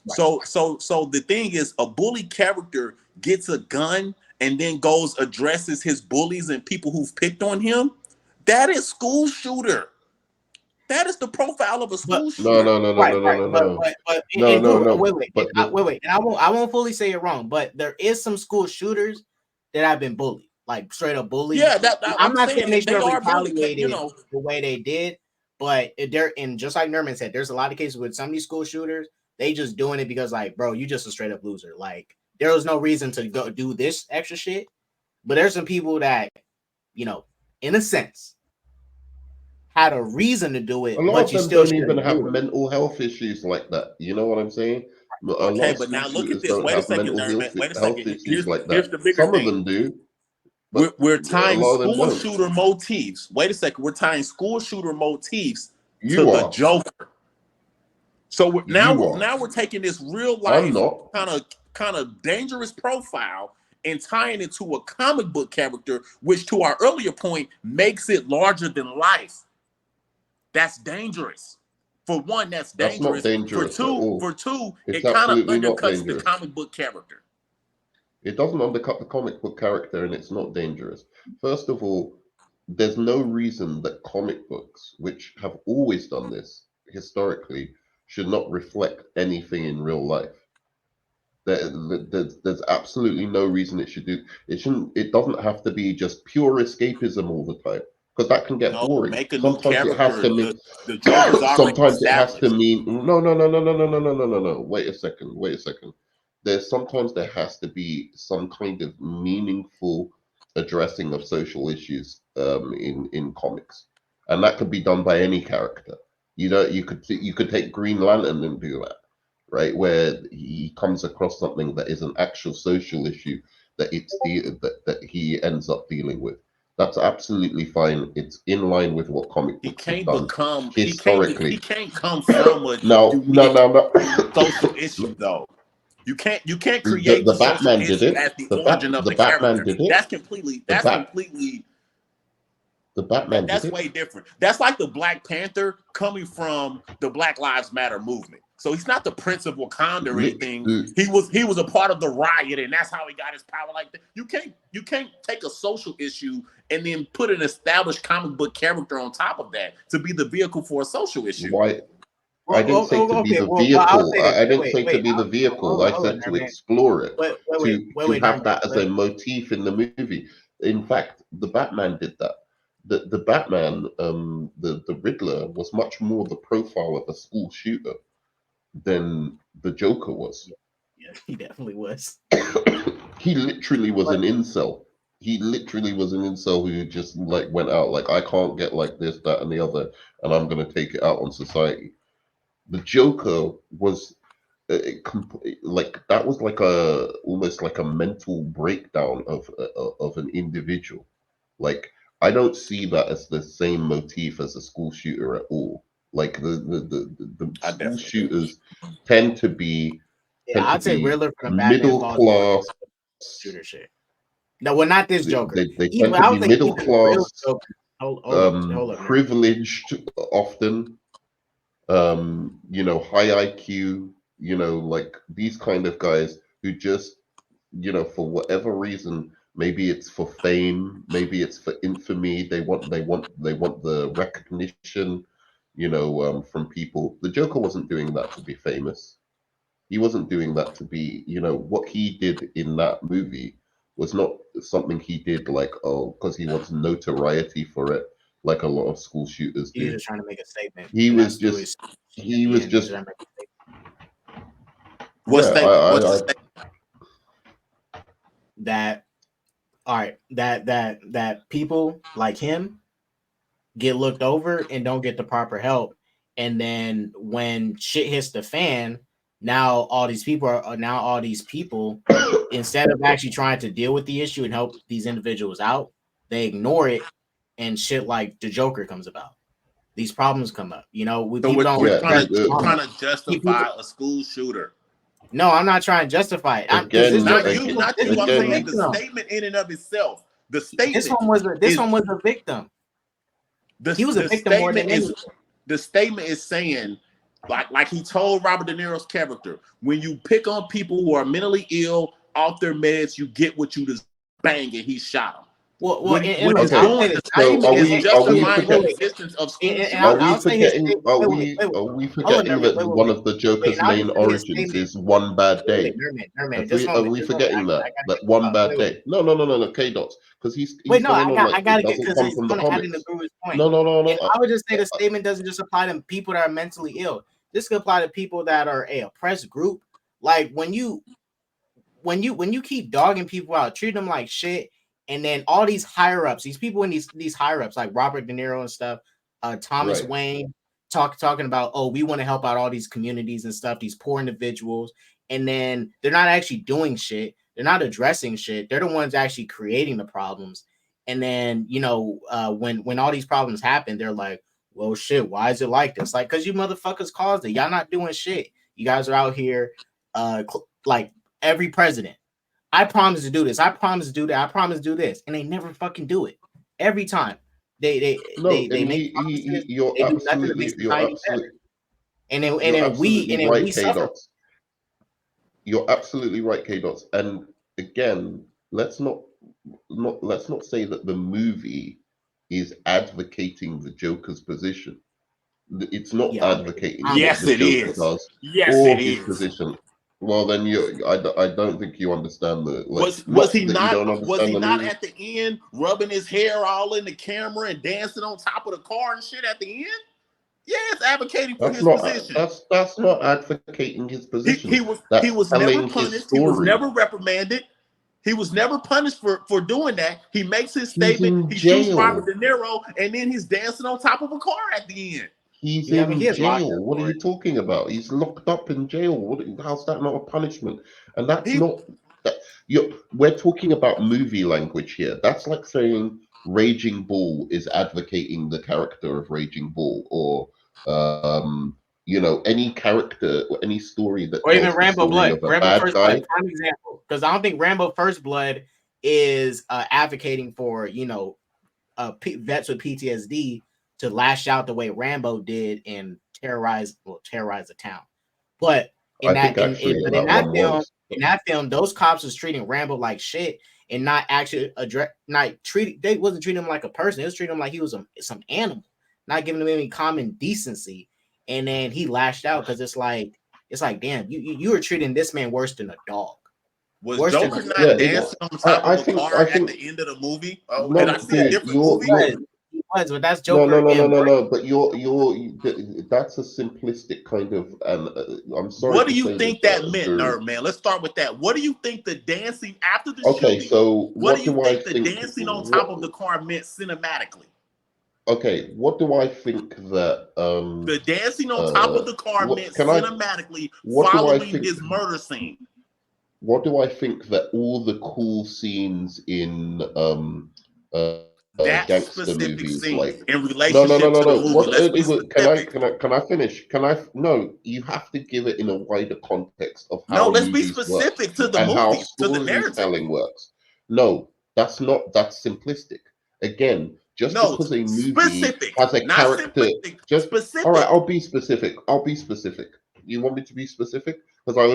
Speaker 1: So the thing is, a bully character gets a gun and then goes addresses his bullies and people who've picked on him. That is school shooter. That is the profile of a school shooter.
Speaker 4: No.
Speaker 3: Wait. And I won't fully say it wrong, but there is some school shooters that have been bullied, like straight up bullied.
Speaker 1: Yeah,
Speaker 3: I'm not saying they should have retaliated the way they did, but just like Nerman said, there's a lot of cases with some of these school shooters. They just doing it because, like, bro, you just a straight up loser. Like, there was no reason to go do this extra shit. But there's some people that, in a sense, had a reason to do it.
Speaker 4: A lot of them don't even have mental health issues like that. You know what I'm saying?
Speaker 1: Okay, but now look at this. Wait a second,
Speaker 4: Here's the bigger Some
Speaker 1: thing.
Speaker 4: of them do.
Speaker 1: We're tying school shooter motifs. Wait a second. We're tying school shooter motifs to the Joker. So now we're taking this real life kind of dangerous profile and tying it to a comic book character, which to our earlier point makes it larger than life. That's dangerous. For one, that's dangerous. For two, it kind of undercuts the comic book character.
Speaker 4: It doesn't undercut the comic book character, and it's not dangerous. First of all, there's no reason that comic books, which have always done this historically, should not reflect anything in real life. There's absolutely no reason it should do. It doesn't have to be just pure escapism all the time, because that can get boring. Sometimes it has to mean. Sometimes it has to mean. No. Wait a second. Sometimes there has to be some kind of meaningful addressing of social issues in comics, and that could be done by any character. You could take Green Lantern and do that, right? Where he comes across something that is an actual social issue that he ends up dealing with. That's absolutely fine. It's in line with what comic books have done historically.
Speaker 1: He can't come from a
Speaker 4: no.
Speaker 1: social issue though. You can't create
Speaker 4: the
Speaker 1: social
Speaker 4: Batman did
Speaker 1: issue
Speaker 4: it.
Speaker 1: as the
Speaker 4: The
Speaker 1: origin of the
Speaker 4: Batman
Speaker 1: character.
Speaker 4: did it.
Speaker 1: That's completely
Speaker 4: The Batman
Speaker 1: that's
Speaker 4: did it.
Speaker 1: way different. That's like the Black Panther coming from the Black Lives Matter movement. So he's not the Prince of Wakanda or anything. He was a part of the riot, and that's how he got his power like that. You can't take a social issue and then put an established comic book character on top of that to be the vehicle for a social issue.
Speaker 4: Why? I didn't say to be the vehicle. I didn't say to be the vehicle. I said to explore it, to have that as a motif in the movie. In fact, the Batman did that. The Batman, the Riddler, was much more the profile of a school shooter than the Joker was.
Speaker 3: Yeah, he definitely was.
Speaker 4: He literally was an incel. He literally was an incel who just like went out like, I can't get like this, that, and the other, and I'm gonna take it out on society. The Joker was like that was like almost like a mental breakdown of an individual. Like I don't see that as the same motif as a school shooter at all. Like the school shooters tend to be
Speaker 3: I'd say Riddler from Batman
Speaker 4: middle class
Speaker 3: shooter shit. No, well, not this Joker.
Speaker 4: They tend to be middle class, privileged often. High IQ, like these kind of guys who just, for whatever reason, maybe it's for fame, maybe it's for infamy, they want the recognition, from people. The Joker wasn't doing that to be famous. He wasn't doing that to be, what he did in that movie was not something he did like, because he wants notoriety for it, like a lot of school shooters do.
Speaker 3: He was just trying to make a statement.
Speaker 4: He was just.
Speaker 1: What's that?
Speaker 3: That all right. That people like him get looked over and don't get the proper help, and then when shit hits the fan, now all these people instead of actually trying to deal with the issue and help these individuals out, they ignore it, and shit like the Joker comes about. These problems come up.
Speaker 1: We're trying to justify a school shooter.
Speaker 3: No, I'm not trying to justify it.
Speaker 1: Not you. I'm saying the statement in and of itself. The statement.
Speaker 3: This one was a victim. He was a victim more than anything.
Speaker 1: The statement is saying, like he told Robert De Niro's character, when you pick on people who are mentally ill off their meds, you get what you deserve. Bang, and he shot him. Are we forgetting
Speaker 4: that one of the Joker's main origins is one bad day? Are we forgetting that one bad day? No, K-Dots, because he's
Speaker 3: I gotta get because he's going to add in the Brewer's point.
Speaker 4: No.
Speaker 3: I would just say the statement doesn't just apply to people that are mentally ill. This could apply to people that are a oppressed group. Like when you keep dogging people out, treat them like shit. And then all these higher ups, these people in these higher ups, like Robert De Niro and stuff, Thomas Wayne, talking about, oh, we want to help out all these communities and stuff, these poor individuals, and then they're not actually doing shit. They're not addressing shit. They're the ones actually creating the problems. And then when all these problems happen, they're like, well, shit, why is it like this? Like, because you motherfuckers caused it. Y'all not doing shit. You guys are out here, like every president. I promise to do this. I promise to do that. I promise to do this, and they never fucking do it. Every time they make promises,
Speaker 4: you're absolutely You're absolutely right, K-Dots. And again, let's not say that the movie is advocating the Joker's position. It's not advocating.
Speaker 1: Yes,
Speaker 4: the
Speaker 1: it
Speaker 4: Joker
Speaker 1: is.
Speaker 4: Does,
Speaker 1: yes,
Speaker 4: or
Speaker 1: it
Speaker 4: his
Speaker 1: is.
Speaker 4: Position. Well, then I don't think you understand the.
Speaker 1: Was he not at the end rubbing his hair all in the camera and dancing on top of the car and shit at the end? Yes, advocating for his position.
Speaker 4: That's not advocating his position.
Speaker 1: He was never punished. He was never reprimanded. He was never punished for doing that. He makes his statement. He shoots Robert De Niro, and then he's dancing on top of a car at the end.
Speaker 4: He's in jail. What are you talking about? He's locked up in jail. How's that not a punishment? And that's not. We're talking about movie language here. That's like saying Raging Bull is advocating the character of Raging Bull, or you know, any character or any story that
Speaker 3: or even
Speaker 4: tells the
Speaker 3: Rambo
Speaker 4: story
Speaker 3: Blood,
Speaker 4: of a
Speaker 3: Rambo
Speaker 4: bad
Speaker 3: First
Speaker 4: guy.
Speaker 3: Blood, prime example. Because I don't think Rambo First Blood is advocating for, you know, vets with PTSD to lash out the way Rambo did and terrorize the town. But in that film, those cops was treating Rambo like shit and not actually they wasn't treating him like a person. They was treating him like he was some animal, not giving him any common decency. And then he lashed out because it's like, damn, you were treating this man worse than a dog.
Speaker 1: Was Joker not dancing on top of the car at the end of the movie? Oh, did I see a different movie?
Speaker 3: He was, but that's Joker.
Speaker 4: No. But that's a simplistic kind of. I'm sorry.
Speaker 1: What do you think that meant, Nerd Man? Let's start with that. What do you think the dancing after the shooting?
Speaker 4: So
Speaker 1: what do you think the dancing on top of the car meant cinematically?
Speaker 4: Okay, what do I think that
Speaker 1: the dancing on top of the car meant cinematically following his murder scene?
Speaker 4: What do I think that all the cool scenes in
Speaker 1: that
Speaker 4: gangster
Speaker 1: specific
Speaker 4: movies
Speaker 1: scene
Speaker 4: like
Speaker 1: in relationship to the movie?
Speaker 4: Can I finish? No, you have to give it in a wider context of how
Speaker 1: let's be
Speaker 4: movies
Speaker 1: specific
Speaker 4: work
Speaker 1: to the
Speaker 4: and
Speaker 1: movie,
Speaker 4: how
Speaker 1: to the narrative.
Speaker 4: storytelling works. No, that's simplistic. Again, just because a movie has a character, all right, I'll be specific. You want me to be specific? Because I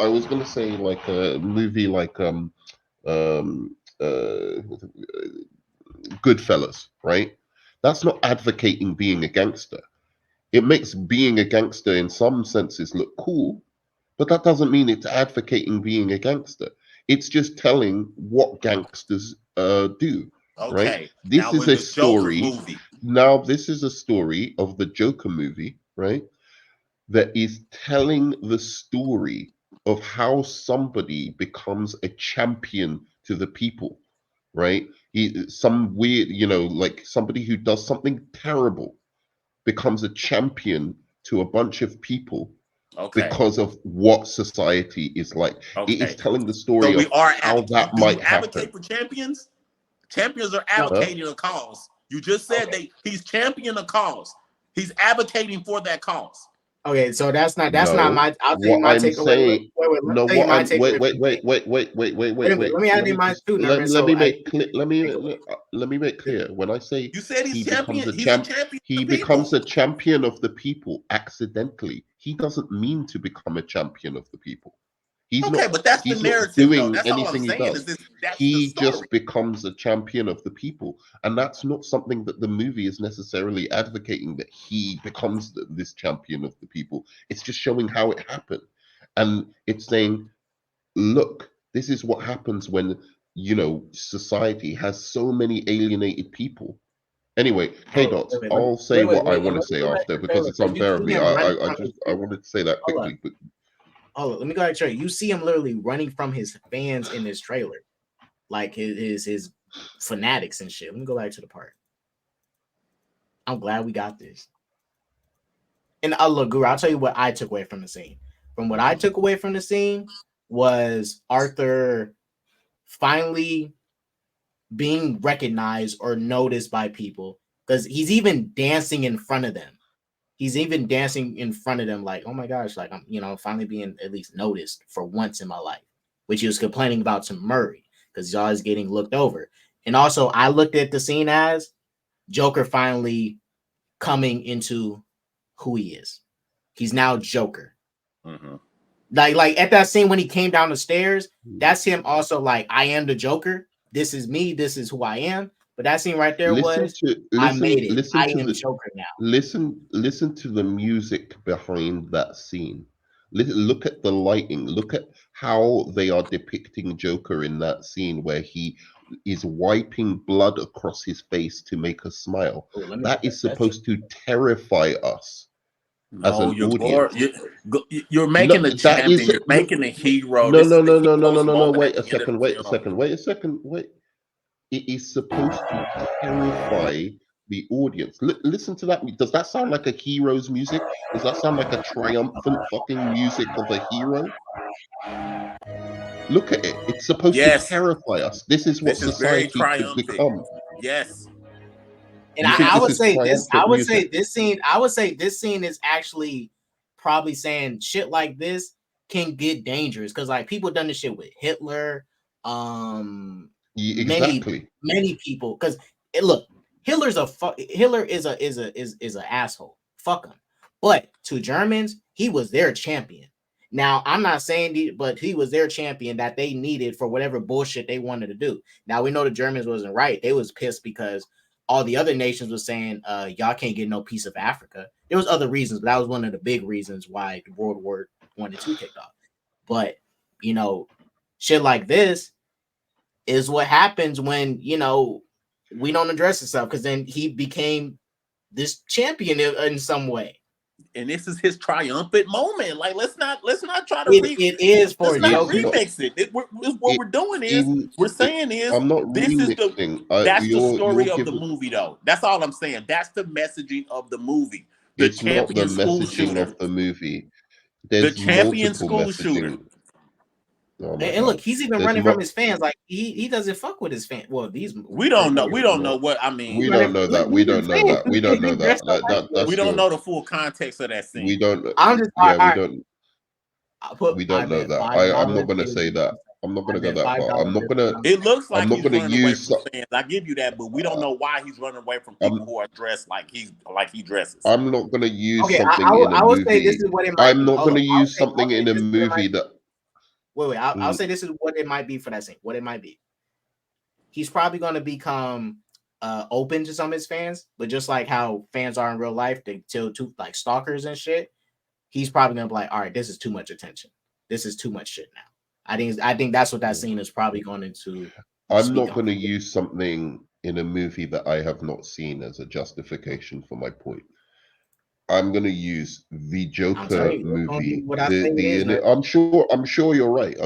Speaker 4: was gonna say like a movie like Goodfellas, right? That's not advocating being a gangster. It makes being a gangster in some senses look cool, but that doesn't mean it's advocating being a gangster. It's just telling what gangsters do.
Speaker 1: Okay.
Speaker 4: Right? This is a story. Now, this is a story of the Joker movie, right? That is telling the story of how somebody becomes a champion to the people, right? Some weird, like somebody who does something terrible becomes a champion to a bunch of people because of what society is like. It is telling the story of how that might happen.
Speaker 1: Advocate for champions? Champions are advocating a cause. You just said he's championing a cause. He's advocating for that cause.
Speaker 3: Okay, so that's not my. I'll tell you my takeaway. Wait. Let me add in mine too.
Speaker 4: Let me make clear. When I say
Speaker 1: you said he becomes
Speaker 4: a champion of the people accidentally, he doesn't mean to become a champion of the people. He's not,
Speaker 1: but that's the narrative.
Speaker 4: Doing
Speaker 1: that's
Speaker 4: anything
Speaker 1: all I'm
Speaker 4: he
Speaker 1: saying.
Speaker 4: does. He just becomes a champion of the people, and that's not something that the movie is necessarily advocating. That he becomes this champion of the people. It's just showing how it happened, and it's saying, "Look, this is what happens when society has so many alienated people." Anyway, K-Dots, I'll say what I want to say after because it's unfair of me. I wanted to say that quickly, but.
Speaker 3: Oh, let me go ahead and show you. You see him literally running from his fans in this trailer, like his fanatics and shit. Let me go back to the part. I'm glad we got this. And look, Guru, I'll tell you what I took away from the scene. From what I took away from the scene was Arthur finally being recognized or noticed by people, because he's even dancing in front of them. He's even dancing in front of them like, oh my gosh, like I'm finally being at least noticed for once in my life, which he was complaining about to Murray because he's always getting looked over. And also I looked at the scene as Joker finally coming into who he is. He's now Joker.
Speaker 1: Mm-hmm.
Speaker 3: Like at that scene when he came down the stairs, that's him also like, I am the Joker. This is me. This is who I am. But that scene right there I made it. I am Joker now.
Speaker 4: Listen to the music behind that scene. Look at the lighting. Look at how they are depicting Joker in that scene where he is wiping blood across his face to make us smile. That is supposed to terrify us as an audience.
Speaker 1: You're making a champion. You're making a hero.
Speaker 4: No. Wait a second. It is supposed to terrify the audience. Listen to that. Does that sound like a hero's music? Does that sound like a triumphant fucking music of a hero? Look at it. It's supposed to terrify us. This is what society could become.
Speaker 1: Yes.
Speaker 3: And I would say this scene is actually probably saying shit like this can get dangerous because like people done this shit with Hitler,
Speaker 4: Exactly.
Speaker 3: many people. Because look, Hitler is an asshole. Fuck him. But to Germans, he was their champion. Now, I'm not saying but he was their champion that they needed for whatever bullshit they wanted to do. Now, we know the Germans wasn't right. They was pissed because all the other nations was saying, y'all can't get no piece of Africa. There was other reasons, but that was one of the big reasons why World War I and II kicked off. But, you know, shit like this is what happens when, you know, we don't address itself because then he became this champion in some way.
Speaker 1: And this is his triumphant moment. Like, let's not try to
Speaker 3: it is for
Speaker 1: let's not
Speaker 3: Joker.
Speaker 1: remix it. We're doing is we're saying is
Speaker 4: I'm not
Speaker 1: this
Speaker 4: remixing.
Speaker 1: That's the story of the movie, though. That's all I'm saying. That's the messaging of the movie.
Speaker 4: It's not the messaging of the movie. There's
Speaker 1: the champion
Speaker 4: multiple
Speaker 1: school
Speaker 4: messaging.
Speaker 1: shooter.
Speaker 4: Oh
Speaker 3: and look, he's even running from his fans. Like he doesn't fuck with his fans. Well, these
Speaker 1: we don't know what I mean.
Speaker 4: We don't know that. We don't know that. We don't know that.
Speaker 1: We don't know the full context of that scene.
Speaker 4: We don't.
Speaker 3: I'm just
Speaker 4: we don't. We don't know that. I'm not gonna say that. I'm not gonna go that far. I'm not gonna.
Speaker 1: It looks like
Speaker 4: I'm not
Speaker 1: he's
Speaker 4: gonna
Speaker 1: running
Speaker 4: use.
Speaker 1: away from fans. I give you that, but we don't know why he's running away from people who are dressed like he dresses.
Speaker 4: I'm not gonna use something in a
Speaker 3: I will
Speaker 4: movie.
Speaker 3: say this is what it might
Speaker 4: I'm not gonna use something in a movie that.
Speaker 3: Wait. I'll say this is what it might be for that scene. What it might be. He's probably going to become open to some of his fans, but just like how fans are in real life, they tell to like stalkers and shit. He's probably going to be like, all right, this is too much attention. This is too much shit now. I think that's what that scene is probably going into.
Speaker 4: I'm not going to use something in a movie that I have not seen as a justification for my point. I'm going to use the Joker movie. I'm sure you're right.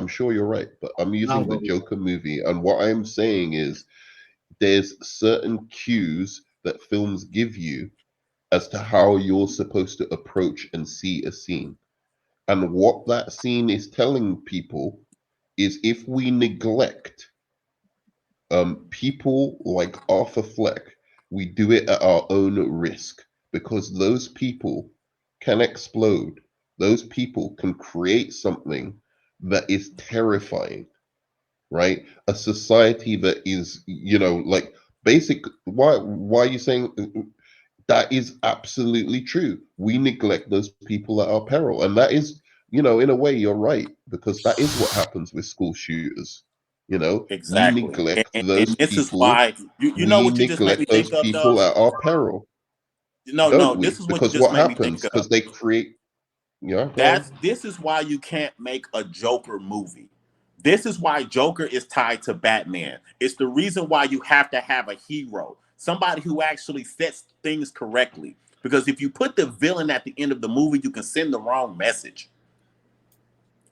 Speaker 4: But I'm using the Joker movie, and what I'm saying is there's certain cues that films give you as to how you're supposed to approach and see a scene. And what that scene is telling people is if we neglect people like Arthur Fleck, we do it at our own risk. Because those people can explode. Those people can create something that is terrifying, right? A society that is, like basic. Why are you saying that is absolutely true? We neglect those people at our peril. And that is, in a way, you're right. Because that is what happens with school shooters.
Speaker 1: Exactly.
Speaker 4: We neglect
Speaker 1: and
Speaker 4: those
Speaker 1: this
Speaker 4: people.
Speaker 1: is why you know what you just made me think of,
Speaker 4: people at our peril.
Speaker 1: This is what you just made me think of.
Speaker 4: Because they create. Yeah.
Speaker 1: This is why you can't make a Joker movie. This is why Joker is tied to Batman. It's the reason why you have to have a hero, somebody who actually sets things correctly. Because if you put the villain at the end of the movie, you can send the wrong message.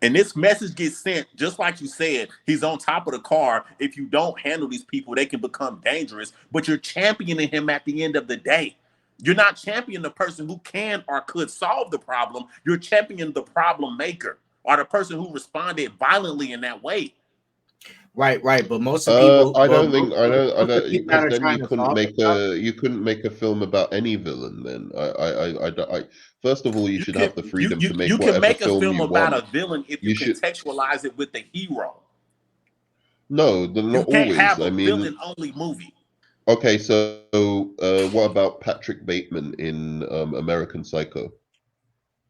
Speaker 1: And this message gets sent, just like you said, he's on top of the car. If you don't handle these people, they can become dangerous. But you're championing him at the end of the day. You're not championing the person who can or could solve the problem. You're championing the problem maker or the person who responded violently in that way.
Speaker 3: Right. But most of people,
Speaker 4: I don't. Because then you couldn't make a film about any villain. Then I first of all, you should have the freedom to make whatever film you want. You can make a film
Speaker 1: about a villain if you contextualize it with the hero.
Speaker 4: No, they're not always. You can't have a
Speaker 1: villain-only movie.
Speaker 4: Okay, so what about Patrick Bateman in American Psycho,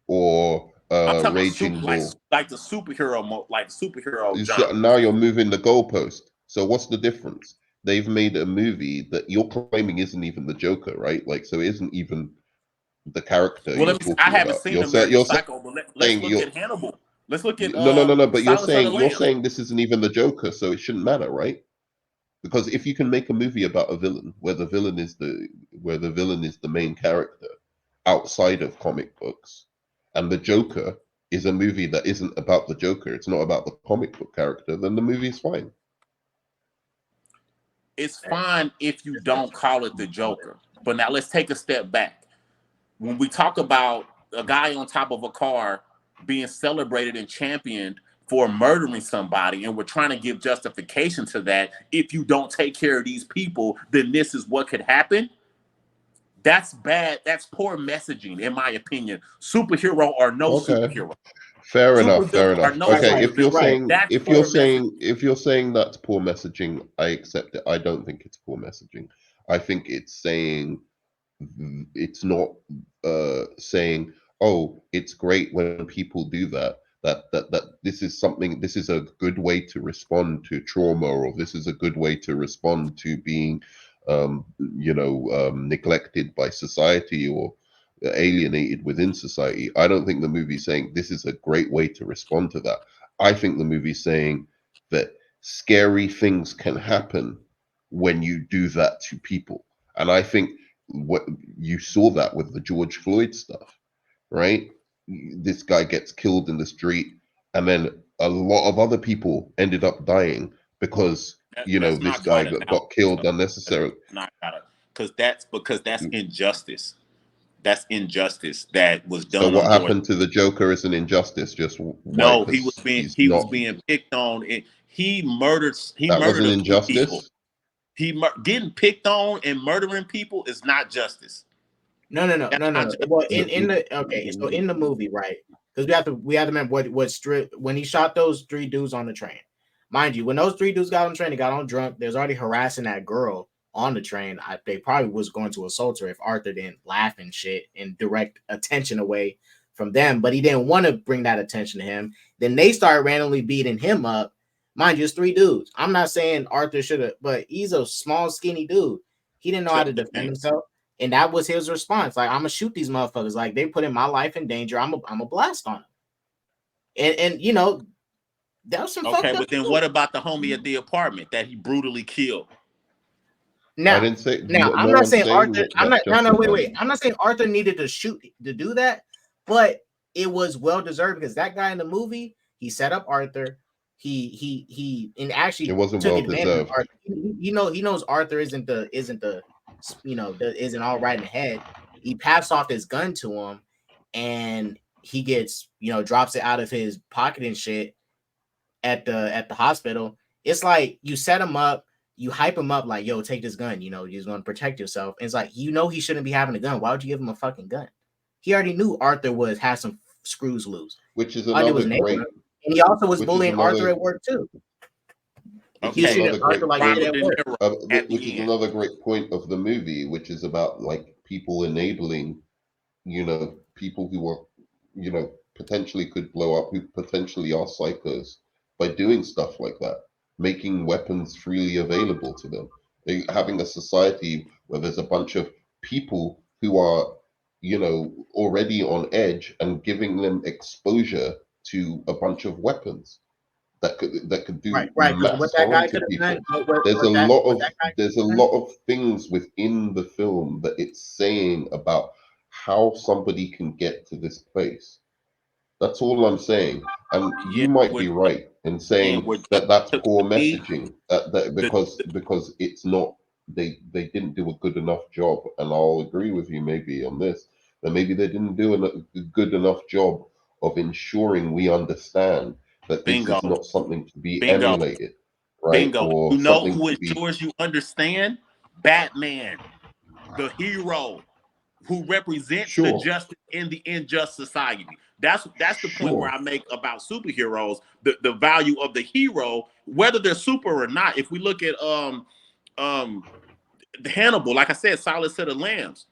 Speaker 4: or Raging Bull?
Speaker 1: Like the superhero genre.
Speaker 4: Now you're moving the goalpost. So what's the difference? They've made a movie that you're claiming isn't even the Joker, right? Like, so it isn't even the character.
Speaker 1: Well, I haven't seen American Psycho, but let's look at Hannibal. Let's look at
Speaker 4: no. But you're saying this isn't even the Joker, so it shouldn't matter, right? Because if you can make a movie about a villain where the villain is the main character outside of comic books, and the Joker is a movie that isn't about the Joker, it's not about the comic book character, then the movie is fine.
Speaker 1: It's fine if you don't call it the Joker. But now let's take a step back. When we talk about a guy on top of a car being celebrated and championed for murdering somebody, and we're trying to give justification to that. If you don't take care of these people, then this is what could happen. That's bad. That's poor messaging, in my opinion. Superhero or no superhero.
Speaker 4: Fair enough.
Speaker 1: Supervillain or no
Speaker 4: Okay, if you're
Speaker 1: supervillain.
Speaker 4: saying
Speaker 1: That's
Speaker 4: if
Speaker 1: poor
Speaker 4: you're
Speaker 1: messaging.
Speaker 4: saying that's poor messaging, I accept it. I don't think it's poor messaging. I think it's saying it's not saying, oh, it's great when people do that. That this is something. This is a good way to respond to trauma, or this is a good way to respond to being, neglected by society or alienated within society. I don't think the movie's saying this is a great way to respond to that. I think the movie's saying that scary things can happen when you do that to people. And I think what you saw that with the George Floyd stuff, right? This guy gets killed in the street, and then a lot of other people ended up dying because
Speaker 1: That's
Speaker 4: this
Speaker 1: not
Speaker 4: guy
Speaker 1: quite
Speaker 4: got killed unnecessarily.
Speaker 1: Not because that's injustice. That's injustice that was
Speaker 4: So
Speaker 1: done
Speaker 4: what
Speaker 1: on George.
Speaker 4: happened to the Joker is an injustice. Just why?
Speaker 1: No,
Speaker 4: Because he's
Speaker 1: he was
Speaker 4: not.
Speaker 1: being picked on. He murdered
Speaker 4: That was an
Speaker 1: a few people.
Speaker 4: injustice.
Speaker 1: Getting picked on and murdering people is not justice.
Speaker 3: No. Well, in the movie, right? Because we have to remember when he shot those 3 dudes on the train. Mind you, when those 3 dudes got on the train, they got on drunk. There's already harassing that girl on the train. They probably was going to assault her if Arthur didn't laugh and shit and direct attention away from them. But he didn't want to bring that attention to him. Then they started randomly beating him up. Mind you, it's 3 dudes. I'm not saying Arthur should have, but he's a small, skinny dude. He didn't know how to defend himself. And that was his response. Like, I'm gonna shoot these motherfuckers. Like, they put in my life in danger. I'm a blast on them. And that was some
Speaker 1: okay. But then what about the homie at the apartment that he brutally killed?
Speaker 4: Now, I didn't say.
Speaker 3: Now, I'm not saying Arthur. Wait. I'm not saying Arthur needed to do that, but it was well deserved because that guy in the movie, he set up Arthur. He and actually
Speaker 4: it wasn't
Speaker 3: took
Speaker 4: well
Speaker 3: advantage
Speaker 4: deserved.
Speaker 3: of Arthur. He knows Arthur isn't all right in the head. He passed off his gun to him, and he gets drops it out of his pocket and shit at the hospital. It's like you set him up, you hype him up like, yo, take this gun, you're going to protect yourself. And it's like, he shouldn't be having a gun. Why would you give him a fucking gun? He already knew Arthur had some screws loose.
Speaker 4: Which is another great.
Speaker 3: And he also was bullying Arthur at work too.
Speaker 4: Which is another great point of the movie, which is about like people enabling, people who are, potentially could blow up, who potentially are psychos by doing stuff like that, making weapons freely available to them. Having a society where there's a bunch of people who are, already on edge and giving them exposure to a bunch of weapons that could do mass harm to people. There's a lot of things within the film that it's saying about how somebody can get to this place. That's all I'm saying. And you might be right in saying that that's poor messaging. Because it's not, they didn't do a good enough job. And I'll agree with you maybe on this, that maybe they didn't do a good enough job of ensuring we understand that this is not something to be emulated, right?
Speaker 1: Bingo.
Speaker 4: Or
Speaker 1: who ensures you understand? Batman, the hero who represents the justice in the unjust society. That's the point where I make about superheroes, the value of the hero, whether they're super or not. If we look at Hannibal, like I said, Solid Set of Lambs.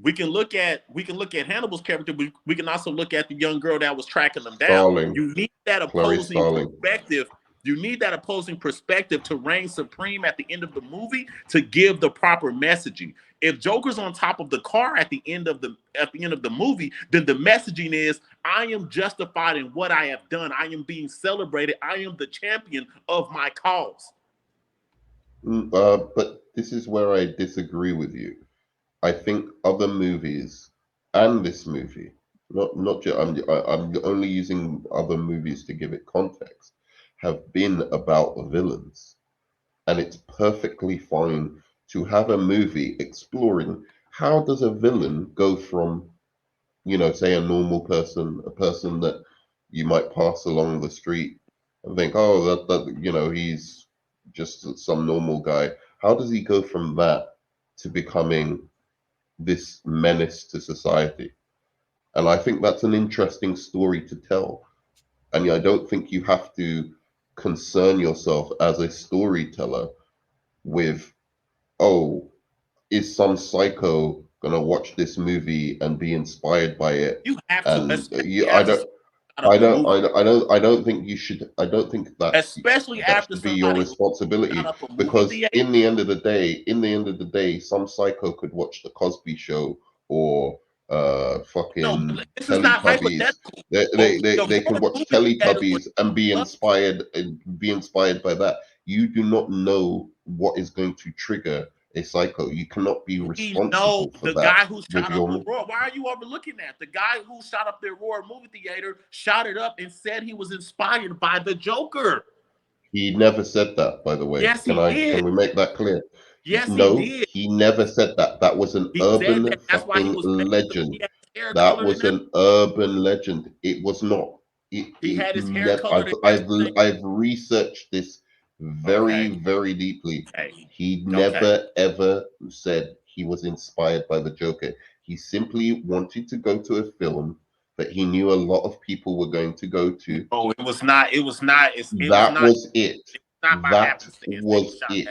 Speaker 1: We can look at Hannibal's character, but we can also look at the young girl that was tracking them down. You need that opposing perspective. You need that opposing perspective to reign supreme at the end of the movie to give the proper messaging. If Joker's on top of the car at the end of the movie, then the messaging is, I am justified in what I have done. I am being celebrated. I am the champion of my cause.
Speaker 4: But this is where I disagree with you. I think other movies and this movie, not just, I'm only using other movies to give it context, have been about villains, and it's perfectly fine to have a movie exploring how does a villain go from, say a normal person, a person that you might pass along the street and think, oh, that he's just some normal guy. How does he go from that to becoming this menace to society. And I think that's an interesting story to tell. And I don't think you have to concern yourself as a storyteller with, oh, is some psycho gonna watch this movie and be inspired by it?
Speaker 1: You have
Speaker 4: And
Speaker 1: to.
Speaker 4: I don't think you should. I don't think that
Speaker 1: especially
Speaker 4: that
Speaker 1: after
Speaker 4: should be your responsibility, because in the end of the day, some psycho could watch the Cosby Show or fucking Teletubbies. They can watch Teletubbies and be inspired by that. You do not know what is going to trigger a psycho. You cannot be responsible for
Speaker 1: the
Speaker 4: that.
Speaker 1: Guy who shot up the Roar. Why are you overlooking that? The guy who shot up the Roar movie theater shot it up and said he was inspired by the Joker.
Speaker 4: He never said that, by the way.
Speaker 1: Yes, he did.
Speaker 4: Can we make that clear?
Speaker 1: Yes,
Speaker 4: no,
Speaker 1: he did.
Speaker 4: He never said that. That was an urban fucking legend. That was an urban legend. It was not.
Speaker 1: He had his hair colored.
Speaker 4: I've researched this very deeply. He never ever said he was inspired by the Joker. He simply wanted to go to a film that he knew a lot of people were going to go to.
Speaker 1: Oh, it was not.
Speaker 4: That was it. That was it.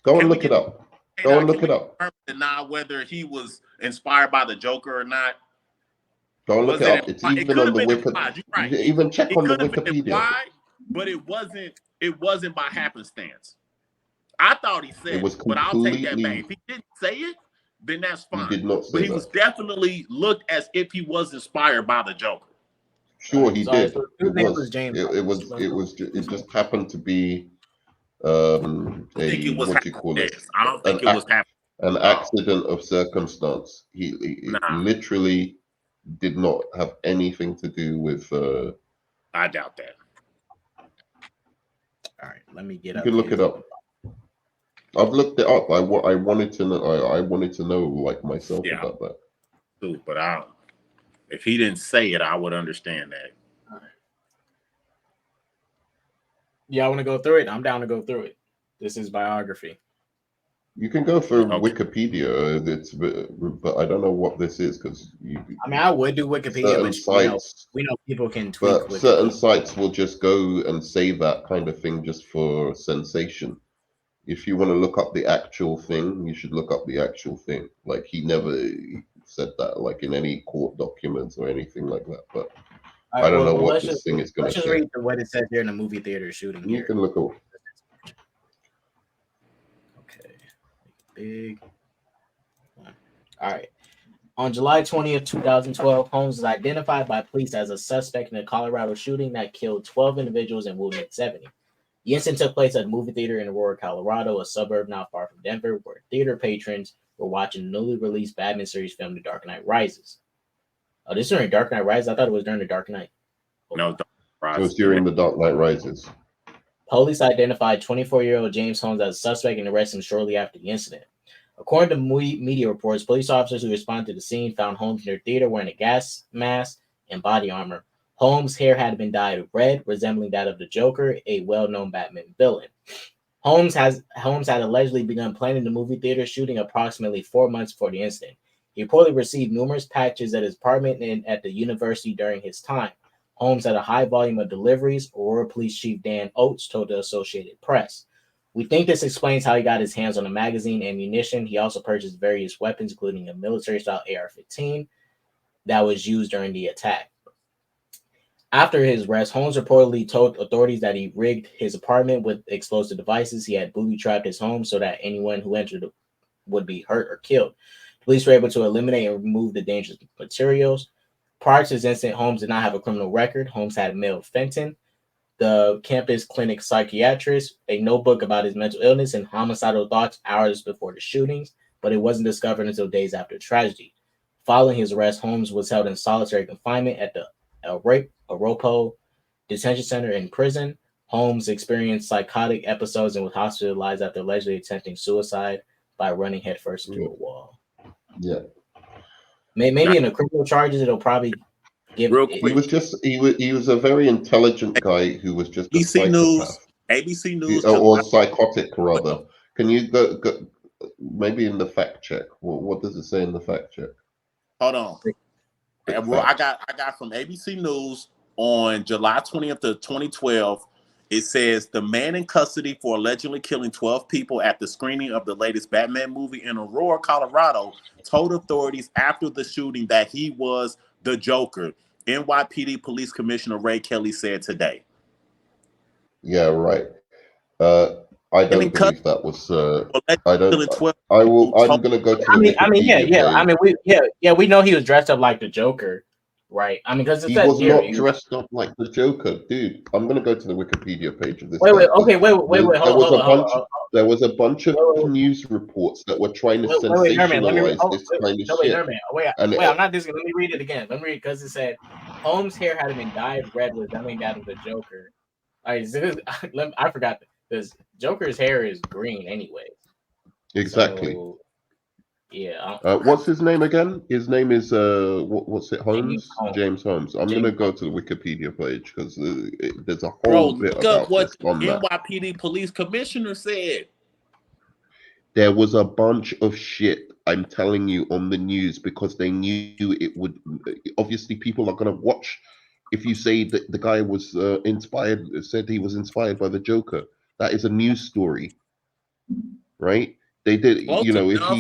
Speaker 4: Go and look it up. Go and look it up.
Speaker 1: Deny whether he was inspired by the Joker or not.
Speaker 4: Go and look it up. It's even on the Wikipedia. Even check on the Wikipedia.
Speaker 1: But it wasn't by happenstance. I thought he said it was, but I'll take that back. If he didn't say it, then that's fine.
Speaker 4: He did not say
Speaker 1: but he was definitely looked as if he was inspired by the Joker.
Speaker 4: Sure, he did.
Speaker 3: It
Speaker 4: just happened to be
Speaker 1: I don't think it was
Speaker 4: an accident of circumstance. He literally did not have anything to do with.
Speaker 1: I doubt that.
Speaker 3: All right, let me get
Speaker 4: up. You can look it up. I've looked it up. I wanted to know. I wanted to know, like, myself about that.
Speaker 1: Too, but if he didn't say it, I would understand that.
Speaker 3: All right. Yeah, I want to go through it. I'm down to go through it. This is biography.
Speaker 4: You can go through Wikipedia. But I don't know what this is because
Speaker 3: I would do Wikipedia, but we know people can tweak.
Speaker 4: But certain sites will just go and say that kind of thing just for sensation. If you want to look up the actual thing, you should look up the actual thing. Like, he never said that, like, in any court documents or anything like that. But I don't know what this thing is going to say.
Speaker 3: Let's just read what it says here in the movie theater shooting.
Speaker 4: You can look up.
Speaker 3: Okay. Big. All right. On July 20th, 2012, Holmes was identified by police as a suspect in a Colorado shooting that killed 12 individuals and wounded 70. The incident took place at a movie theater in Aurora, Colorado, a suburb not far from Denver, where theater patrons were watching the newly released Batman series film, The Dark Knight Rises. Oh, this is during Dark Knight Rises? I thought it was during The Dark Knight.
Speaker 1: No,
Speaker 4: it was during The Dark Knight Rises.
Speaker 3: Police identified 24-year-old James Holmes as a suspect and arrested him shortly after the incident. According to media reports, police officers who responded to the scene found Holmes near theater wearing a gas mask and body armor. Holmes' hair had been dyed red, resembling that of the Joker, a well-known Batman villain. Holmes had allegedly begun planning the movie theater shooting approximately 4 months before the incident. He reportedly received numerous packages at his apartment and at the university during his time. Holmes had a high volume of deliveries, Aurora Police Chief Dan Oates told the Associated Press. We think this explains how he got his hands on a magazine and ammunition. He also purchased various weapons, including a military-style AR-15 that was used during the attack. After his arrest, Holmes reportedly told authorities that he rigged his apartment with explosive devices. He had booby-trapped his home so that anyone who entered would be hurt or killed. Police were able to eliminate and remove the dangerous materials. Prior to this incident, Holmes did not have a criminal record. Holmes had mailed Fenton, the campus clinic psychiatrist, a notebook about his mental illness and homicidal thoughts hours before the shootings, but it wasn't discovered until days after the tragedy. Following his arrest, Holmes was held in solitary confinement at the Oropo detention center in prison. Holmes experienced psychotic episodes and was hospitalized after allegedly attempting suicide by running headfirst into a wall.
Speaker 4: Yeah.
Speaker 3: Maybe in the criminal charges, it'll probably give.
Speaker 1: Real quick.
Speaker 4: He was a very intelligent guy who was just
Speaker 1: ABC News, ABC News,
Speaker 4: or psychotic rather. Can you maybe in the fact check. What does it say in the fact check?
Speaker 1: Hold on. I got from ABC News on July 20th of 2012. It says the man in custody for allegedly killing 12 people at the screening of the latest Batman movie in Aurora, Colorado, told authorities after the shooting that he was the Joker. NYPD Police Commissioner Ray Kelly said today.
Speaker 4: Yeah, right. I don't believe that was. I don't.
Speaker 1: 12
Speaker 4: I will. I'm gonna go to the Wikipedia page.
Speaker 3: We know he was dressed up like the Joker, right? I mean, because it
Speaker 4: He
Speaker 3: says
Speaker 4: was
Speaker 3: here.
Speaker 4: not dressed up like the Joker, dude. I'm gonna go to the Wikipedia page of this.
Speaker 3: Wait,
Speaker 4: guy. There was a bunch of news reports that were trying to sensationalize this kind of shit.
Speaker 3: I'm not just. Let me read it again. Let me read because it said Holmes' hair had been dyed red, resembling that of the Joker. All right, I forgot because Joker's hair is green anyway.
Speaker 4: Exactly.
Speaker 3: So, yeah.
Speaker 4: What's his name again? His name is what's it? Holmes? James Holmes. I'm gonna go to the Wikipedia page because there's a whole bit about
Speaker 1: what
Speaker 4: this on that.
Speaker 1: NYPD Police Commissioner said.
Speaker 4: There was a bunch of shit, I'm telling you, on the news because they knew it would. Obviously, people are gonna watch. If you say that the guy was said he was inspired by the Joker, that is a news story, right? They did,
Speaker 1: Close
Speaker 4: you know,
Speaker 1: enough,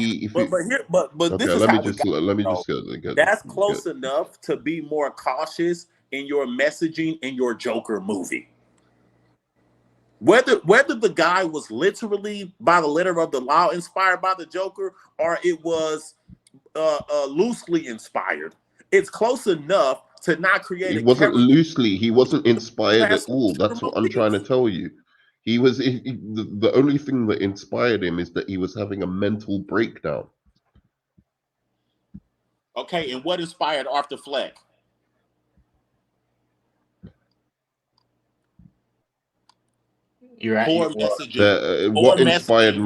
Speaker 1: but
Speaker 4: okay,
Speaker 1: this is
Speaker 4: let
Speaker 1: how
Speaker 4: me just go.
Speaker 1: That's close enough to be more cautious in your messaging in your Joker movie. Whether the guy was literally by the letter of the law inspired by the Joker or it was loosely inspired, it's close enough to not create.
Speaker 4: It wasn't loosely. He wasn't inspired at all. That's what I'm trying to tell you. He was the only thing that inspired him is that he was having a mental breakdown.
Speaker 1: Okay, and what inspired Arthur Fleck?
Speaker 3: You're right.
Speaker 1: Poor messaging.
Speaker 4: What inspired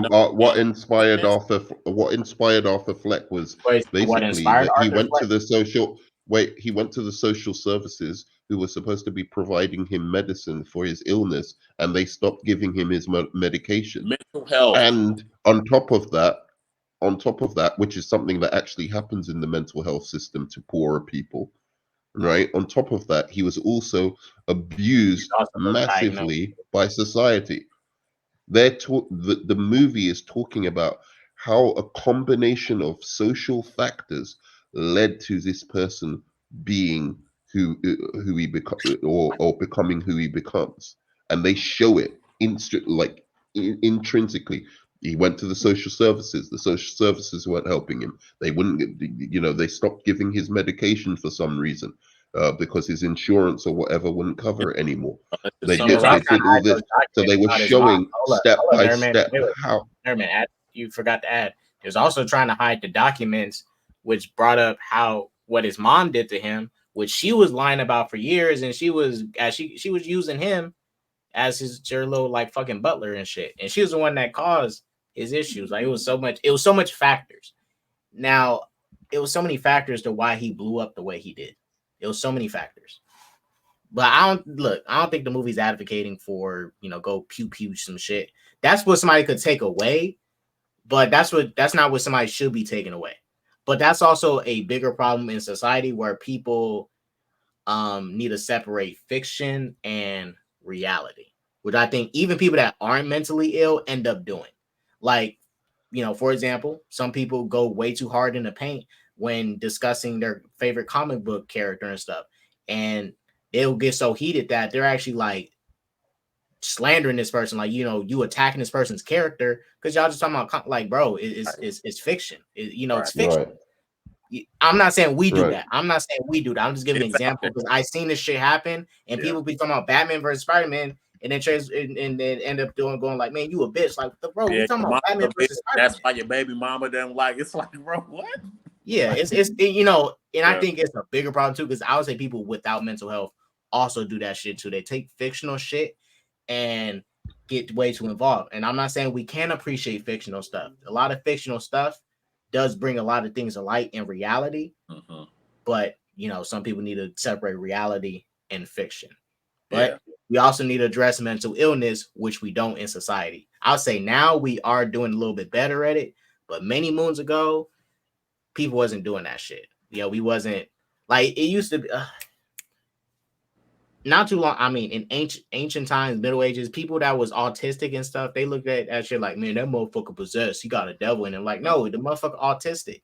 Speaker 4: Arthur? What inspired Arthur Fleck was basically that he went to the social. He went to the social services who were supposed to be providing him medicine for his illness, and they stopped giving him his medication.
Speaker 1: Mental health.
Speaker 4: And on top of that, which is something that actually happens in the mental health system to poorer people, right? On top of that, he was also abused massively by society. The movie is talking about how a combination of social factors led to this person being who he becomes or becoming who he becomes, and they show it intrinsically. He went to the social services. The social services weren't helping him. They wouldn't, they stopped giving his medication for some reason because his insurance or whatever wouldn't cover it anymore. They did all this, so they were showing step by step how.
Speaker 3: You forgot to add. He was also trying to hide the documents, which brought up what his mom did to him, which she was lying about for years, and she was using him as her little like fucking butler and shit, and she was the one that caused his issues. Like it was so much factors. Now it was so many factors to why he blew up the way he did. It was so many factors. But I don't think the movie's advocating for, go pew pew some shit. That's what somebody could take away, but that's not what somebody should be taking away. But that's also a bigger problem in society where people need to separate fiction and reality, which I think even people that aren't mentally ill end up doing. Like, for example, some people go way too hard in the paint when discussing their favorite comic book character and stuff. And they'll get so heated that they're actually like slandering this person, like, you attacking this person's character because y'all just talking about like, bro, it's fiction. It's fiction. Right. I'm not saying we do that. I'm not saying we do that. I'm just giving an example because I've seen this shit happen and people be talking about Batman versus Spider-Man and then end up going like, man, you a bitch. Like, bro, we talking about Batman versus Spider-Man.
Speaker 1: That's why your baby mama don't like. It's like, bro, what?
Speaker 3: Yeah, and I think it's a bigger problem too because I would say people without mental health also do that shit too. They take fictional shit and get way too involved. And I'm not saying we can't appreciate fictional stuff. A lot of fictional stuff does bring a lot of things to light in reality, but some people need to separate reality and fiction. But we also need to address mental illness, which we don't in society. I'll say now we are doing a little bit better at it, But many moons ago, people wasn't doing that shit. We wasn't like it used to be. Not too long. I mean, in ancient times, Middle Ages, people that was autistic and stuff, they looked at that shit like, man, that motherfucker possessed. He got a devil in him. Like, no, the motherfucker autistic.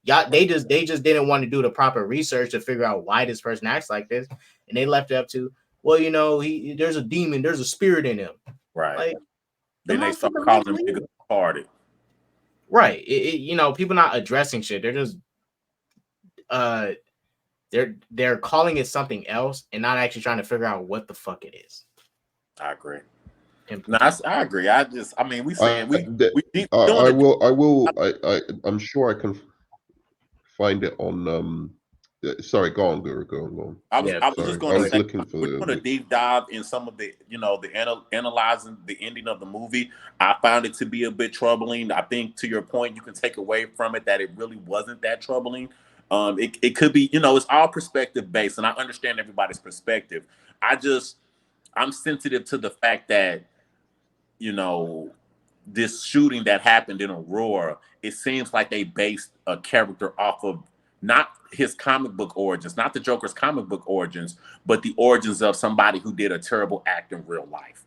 Speaker 3: Y'all, they just didn't want to do the proper research to figure out why this person acts like this, and they left it up to, well, there's a demon, there's a spirit in him.
Speaker 1: Right.
Speaker 3: Like,
Speaker 1: then they start calling them niggas retarded.
Speaker 3: Right. People not addressing shit. They're just they're calling it something else and not actually trying to figure out what the fuck it is.
Speaker 1: I agree. No, I agree. I'm
Speaker 4: sure I can find it on. Sorry, go on, Guru. Go on.
Speaker 1: I was just going to say,
Speaker 4: looking for
Speaker 1: we're going to deep dive in some of the, analyzing the ending of the movie. I found it to be a bit troubling. I think, to your point, you can take away from it that it really wasn't that troubling. It could be, it's all perspective based, and I understand everybody's perspective. I'm sensitive to the fact that, this shooting that happened in Aurora, it seems like they based a character off of not his comic book origins, not the Joker's comic book origins, but the origins of somebody who did a terrible act in real life.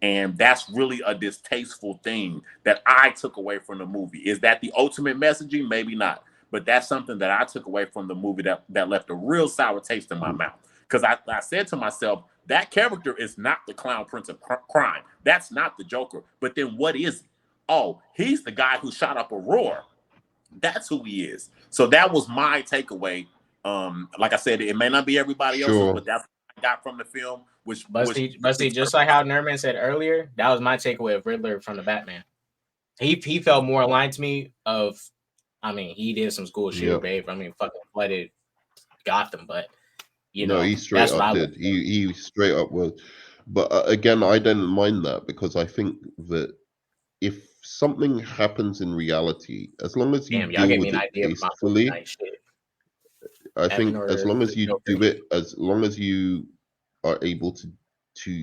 Speaker 1: And that's really a distasteful thing that I took away from the movie. Is that the ultimate messaging? Maybe not. But that's something that I took away from the movie that left a real sour taste in my mouth. Because I said to myself, that character is not the Clown Prince of Crime. That's not the Joker. But then what is he? Oh, he's the guy who shot up Aurora. That's who he is. So that was my takeaway. Like I said, it may not be everybody else's, but that's what I got from the film.
Speaker 3: But see, just like how Nerman said earlier, that was my takeaway of Riddler from the Batman. He felt more aligned to me of, he did some school shooter behavior. Fucking flooded Gotham, but
Speaker 4: he straight up did. He straight up was. But again, I didn't mind that because I think that if something happens in reality, as long as you deal with it tastefully, I think as long as you do it, as long as you are able to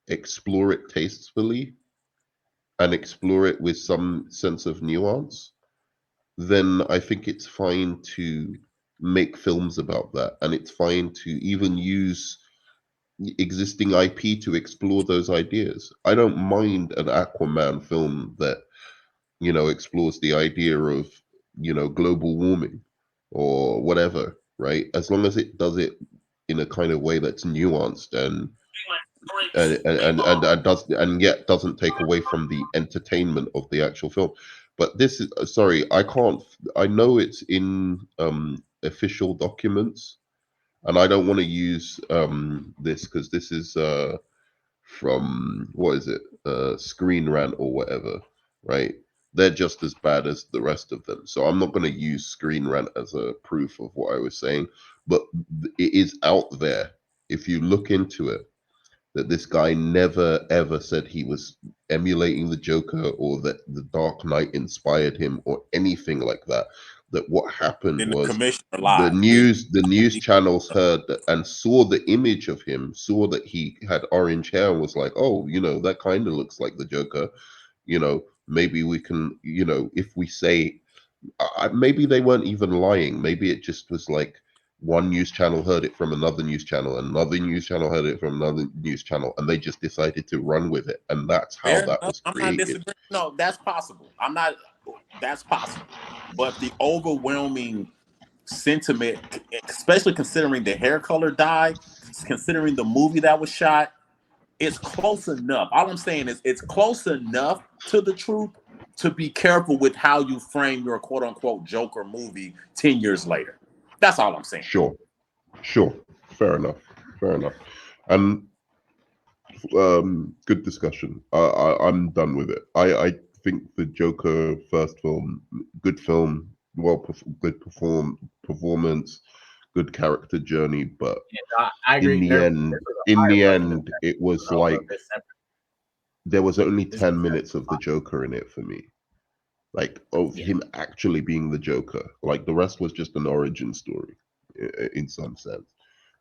Speaker 4: explore it tastefully and explore it with some sense of nuance, then I think it's fine to make films about that, and it's fine to even use existing IP to explore those ideas. I don't mind an Aquaman film that explores the idea of global warming or whatever, right? As long as it does it in a kind of way that's nuanced and yet doesn't take away from the entertainment of the actual film. But this is I know it's in official documents, and I don't want to use this because this is from Screen Rant or whatever, right? They're just as bad as the rest of them, so I'm not going to use Screen Rant as a proof of what I was saying, but it is out there if you look into it, that this guy never ever said he was emulating the Joker or that the Dark Knight inspired him or anything like that. That what happened was the news channels heard and saw the image of him, saw that he had orange hair, and was like, oh, that kind of looks like the Joker. Maybe we can, if we say, maybe they weren't even lying. Maybe it just was like one news channel heard it from another news channel, and another news channel heard it from another news channel, and they just decided to run with it. And that's how that was created.
Speaker 1: I'm not disagreeing. No, that's possible. That's possible. But the overwhelming sentiment, especially considering the hair color dye, considering the movie that was shot, it's close enough. All I'm saying is it's close enough to the truth to be careful with how you frame your quote unquote Joker movie 10 years later. That's all I'm saying.
Speaker 4: Sure. Fair enough. And good discussion. I'm done with it. I think the Joker first film, good film, good performance, good character journey, but
Speaker 3: I agree.
Speaker 4: in the end, it was like there was only 10 minutes of the Joker in it for me, like of him actually being the Joker. Like the rest was just an origin story in some sense,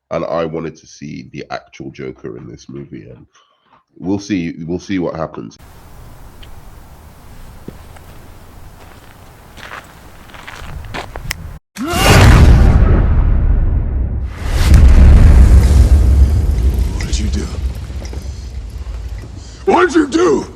Speaker 4: and I wanted to see the actual Joker in this movie, and we'll see what happens.
Speaker 9: What'd you do?